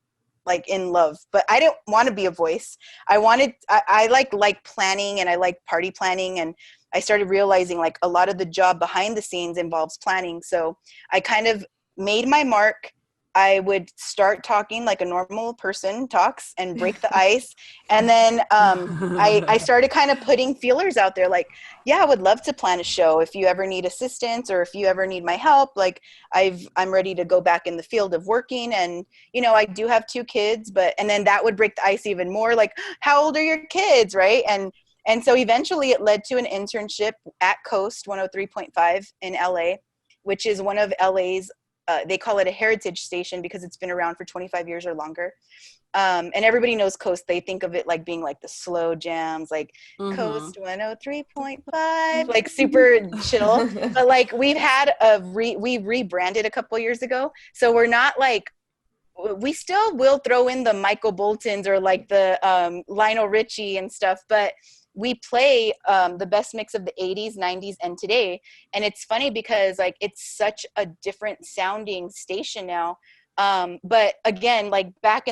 D: like in love, but I didn't want to be a voice. I like planning and I like party planning. And I started realizing like a lot of the job behind the scenes involves planning. So I kind of made my mark. I would start talking like a normal person talks and break the ice. And then I started kind of putting feelers out there like, yeah, I would love to plan a show. If you ever need assistance or if you ever need my help, like I'm ready to go back in the field of working. And, you know, I do have 2 kids, and then that would break the ice even more. Like, how old are your kids? Right. And so eventually it led to an internship at Coast 103.5 in LA, which is one of LA's they call it a heritage station because it's been around for 25 years or longer. And everybody knows Coast. They think of it like being like the slow jams, like Coast 103.5, like super chill. But like we've had we rebranded a couple years ago. So we're not like, we still will throw in the Michael Boltons or like the Lionel Richie and stuff, but we play the best mix of the 80s, 90s, and today. And it's funny because like it's such a different sounding station now. But again, like back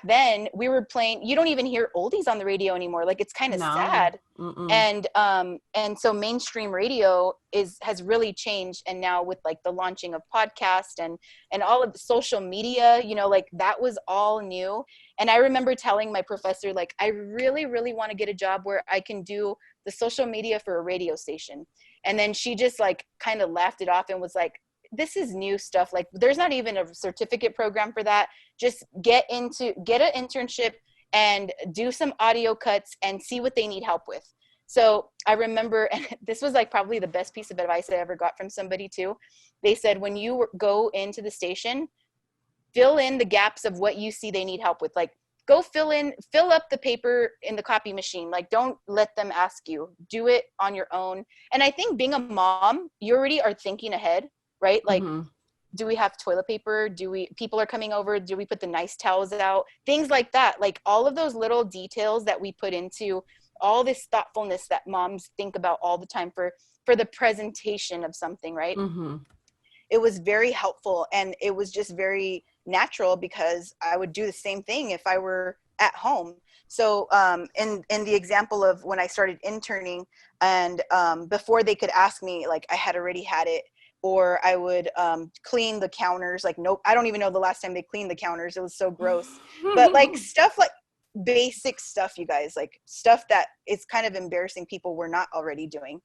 D: then we were playing, you don't even hear oldies on the radio anymore. Like it's kind of sad. And so mainstream radio has really changed. And now with like the launching of podcasts and all of the social media, you know, like that was all new. And I remember telling my professor, like, I really, really want to get a job where I can do the social media for a radio station. And then she just like kind of laughed it off and was like, this is new stuff. Like there's not even a certificate program for that. Just get an internship and do some audio cuts and see what they need help with. So I remember, and this was like probably the best piece of advice I ever got from somebody too. They said, when you go into the station, fill in the gaps of what you see they need help with. Like go fill up the paper in the copy machine. Like don't let them ask you, do it on your own. And I think being a mom, you already are thinking ahead, right? Like, do we have toilet paper? People are coming over. Do we put the nice towels out? Things like that. Like all of those little details that we put into all this thoughtfulness that moms think about all the time for the presentation of something, right? It was very helpful. And it was just very natural because I would do the same thing if I were at home. So in the example of when I started interning and before they could ask me, like I had already had it, or I would clean the counters. Like, nope, I don't even know the last time they cleaned the counters. It was so gross. But like stuff like basic stuff, you guys, like stuff that it's kind of embarrassing people were not already doing.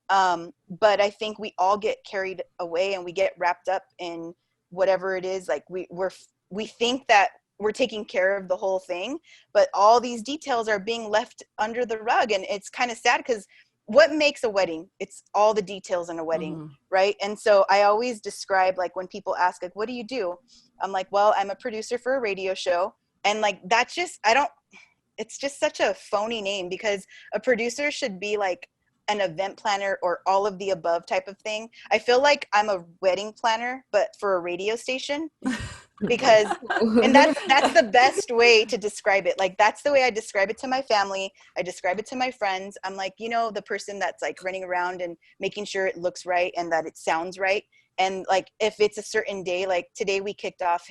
D: But I think we all get carried away and we get wrapped up in whatever it is. Like we think that we're taking care of the whole thing, but all these details are being left under the rug. And it's kind of sad because what makes a wedding? It's all the details in a wedding, right? And so I always describe, like when people ask, like, what do you do? I'm like, well, I'm a producer for a radio show. And like, that's just, it's just such a phony name because a producer should be like an event planner or all of the above type of thing. I feel like I'm a wedding planner, but for a radio station. Because and that's the best way to describe it. Like that's the way I describe it to my family. I describe it to my friends. I'm like, you know, the person that's like running around and making sure it looks right and that it sounds right. And like if it's a certain day, like today we kicked off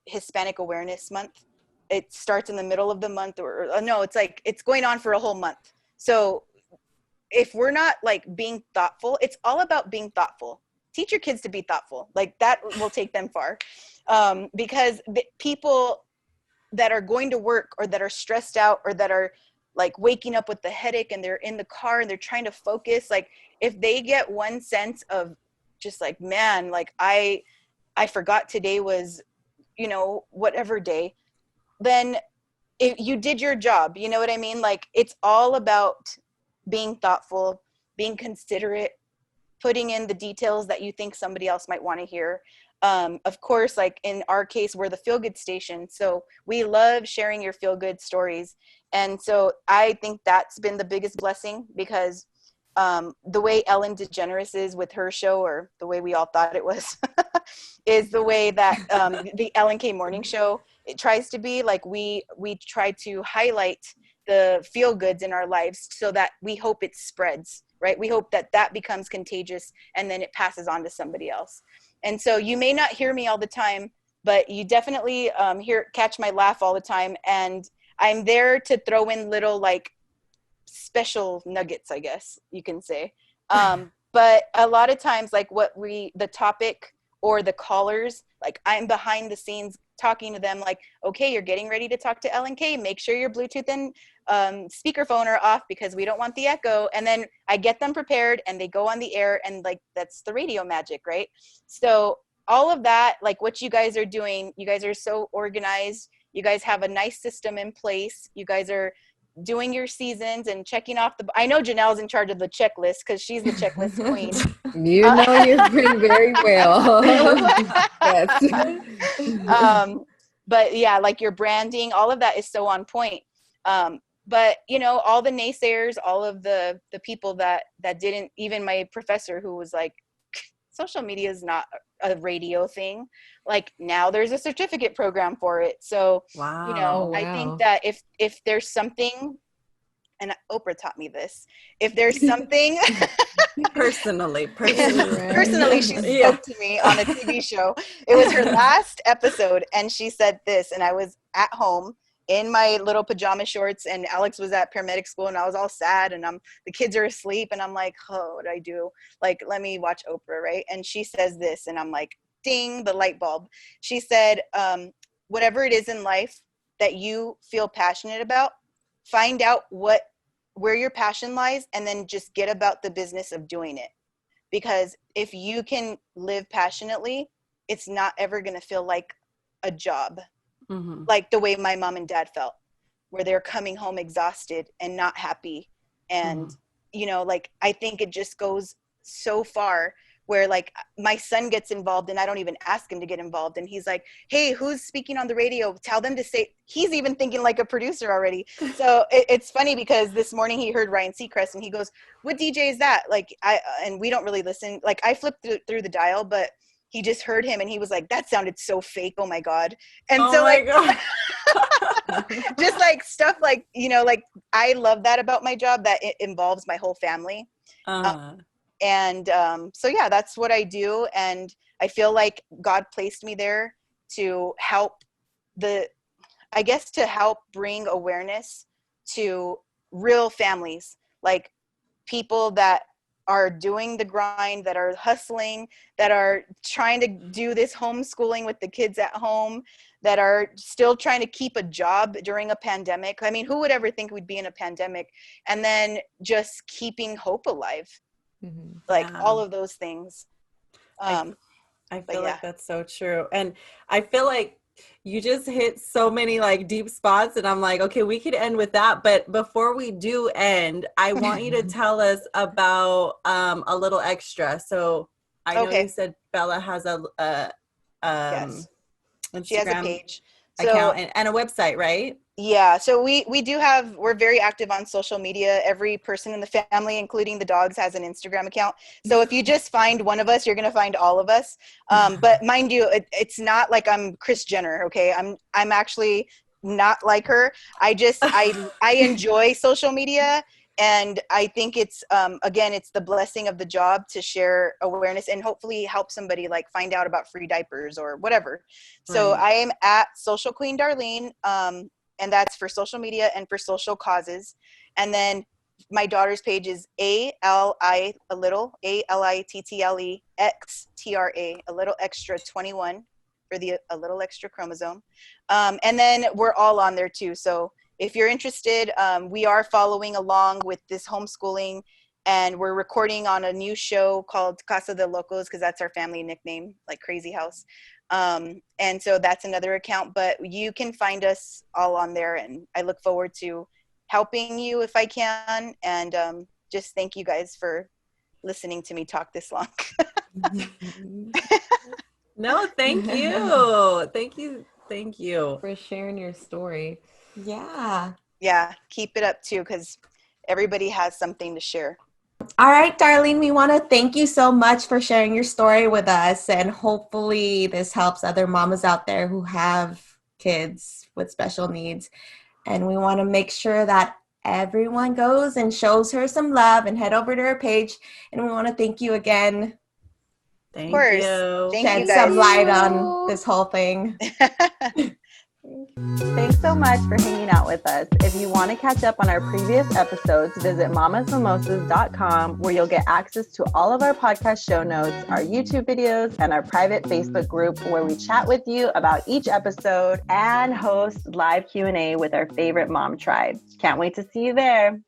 D: Hispanic Awareness Month. It starts in the middle of the month or no, it's like it's going on for a whole month. So if we're not like being thoughtful, it's all about being thoughtful. Teach your kids to be thoughtful. Like that will take them far. Because the people that are going to work or that are stressed out or that are like waking up with the headache and they're in the car and they're trying to focus, like if they get one sense of just like, man, like I forgot today was, you know, whatever day, then if you did your job, you know what I mean? Like it's all about being thoughtful, being considerate, putting in the details that you think somebody else might want to hear. Of course, like in our case, we're the feel good station. So we love sharing your feel good stories. And so I think that's been the biggest blessing because the way Ellen DeGeneres is with her show, or the way we all thought it was, is the way that the Ellen K Morning Show, it tries to be. Like we try to highlight the feel goods in our lives so that we hope it spreads, right? We hope that becomes contagious and then it passes on to somebody else. And so you may not hear me all the time, but you definitely catch my laugh all the time. And I'm there to throw in little like special nuggets, I guess you can say. But a lot of times, like the topic or the callers, like I'm behind the scenes talking to them like, okay, you're getting ready to talk to L and K. Make sure your Bluetooth and speakerphone are off because we don't want the echo. And then I get them prepared and they go on the air, and like that's the radio magic, right? So all of that, like what you guys are doing, you guys are so organized. You guys have a nice system in place. You guys are doing your seasons and checking off I know Janelle's in charge of the checklist because she's the checklist queen.
B: You know your friend very well. Yes.
D: But yeah, like your branding, all of that is so on point. But you know, all the naysayers, all of the people that didn't, even my professor who was like, social media is not a radio thing. Like now there's a certificate program for it. So,
C: Wow.
D: you know,
B: Oh,
D: I
B: wow.
D: think that if there's something, and Oprah taught me this, if there's something
C: Personally.
D: personally, she
C: Yeah.
D: spoke to me on a TV show. It was her last episode, and she said this, and I was at home in my little pajama shorts, and Alex was at paramedic school, and I was all sad, and the kids are asleep, and I'm like, oh, what do I do? Like, let me watch Oprah, right? And she says this, and I'm like, ding, the light bulb. She said, whatever it is in life that you feel passionate about, find out where your passion lies, and then just get about the business of doing it. Because if you can live passionately, it's not ever going to feel like a job.
C: Mm-hmm.
D: Like the way my mom and dad felt, where they're coming home exhausted and not happy. And, you know, like, I think it just goes so far where like my son gets involved and I don't even ask him to get involved. And he's like, hey, who's speaking on the radio? Tell them to say, he's even thinking like a producer already. So it's funny because this morning he heard Ryan Seacrest and he goes, what DJ is that? Like and we don't really listen. Like I flipped through the dial, but he just heard him and he was like, that sounded so fake. Oh my God. And
C: Oh
D: so
C: my
D: like,
C: God.
D: just like stuff like, you know, like I love that about my job, that it involves my whole family. And so, yeah, that's what I do. And I feel like God placed me there to help to help bring awareness to real families, like people that are doing the grind, that are hustling, that are trying to do this homeschooling with the kids at home, that are still trying to keep a job during a pandemic. I mean, who would ever think we'd be in a pandemic? And then just keeping hope alive.
B: Mm-hmm.
D: Like
C: Yeah.
D: all of those things.
C: I feel
D: yeah.
C: like that's so true. And I feel like you just hit so many like deep spots, and I'm like, okay, we could end with that. But before we do end, I want you to tell us about a little extra. So I know you said Bella has a
D: Yes.
C: Instagram
D: She has a page.
C: account and a website, right?
D: Yeah, so we're very active on social media. Every person in the family, including the dogs, has an Instagram account. So if you just find one of us, you're going to find all of us. But mind you, it's not like I'm Kris Jenner, okay? I'm actually not like her. I enjoy social media, and I think it's again, it's the blessing of the job to share awareness and hopefully help somebody like find out about free diapers or whatever. So
C: Right.
D: I am at Social Queen Darlene. And that's for social media and for social causes. And then my daughter's page is ALITTLE XTRA, a little extra 21 for a little extra chromosome. And then we're all on there too. So if you're interested, we are following along with this homeschooling, and we're recording on a new show called Casa de Locos, because that's our family nickname, like Crazy House. And so that's another account, but you can find us all on there, and I look forward to helping you if I can. And just thank you guys for listening to me talk this long.
C: No, thank you. Thank you.
B: For sharing your story.
A: Yeah.
D: Yeah, keep it up too, because everybody has something to share.
A: All right, Darlene, we want to thank you so much for sharing your story with us. And hopefully this helps other mamas out there who have kids with special needs. And we want to make sure that everyone goes and shows her some love and head over to her page. And we want to thank you again.
C: Thank
D: Of course.
C: you.
D: Thank you
A: Shed
D: guys.
A: some light on this whole thing.
D: Thanks.
C: so much for hanging out with us. If you want to catch up on our previous episodes, visit mamasmimosas.com, where you'll get access to all of our podcast show notes, our YouTube videos, and our private Facebook group where we chat with you about each episode and host live Q&A with our favorite mom tribe. Can't wait to see you there.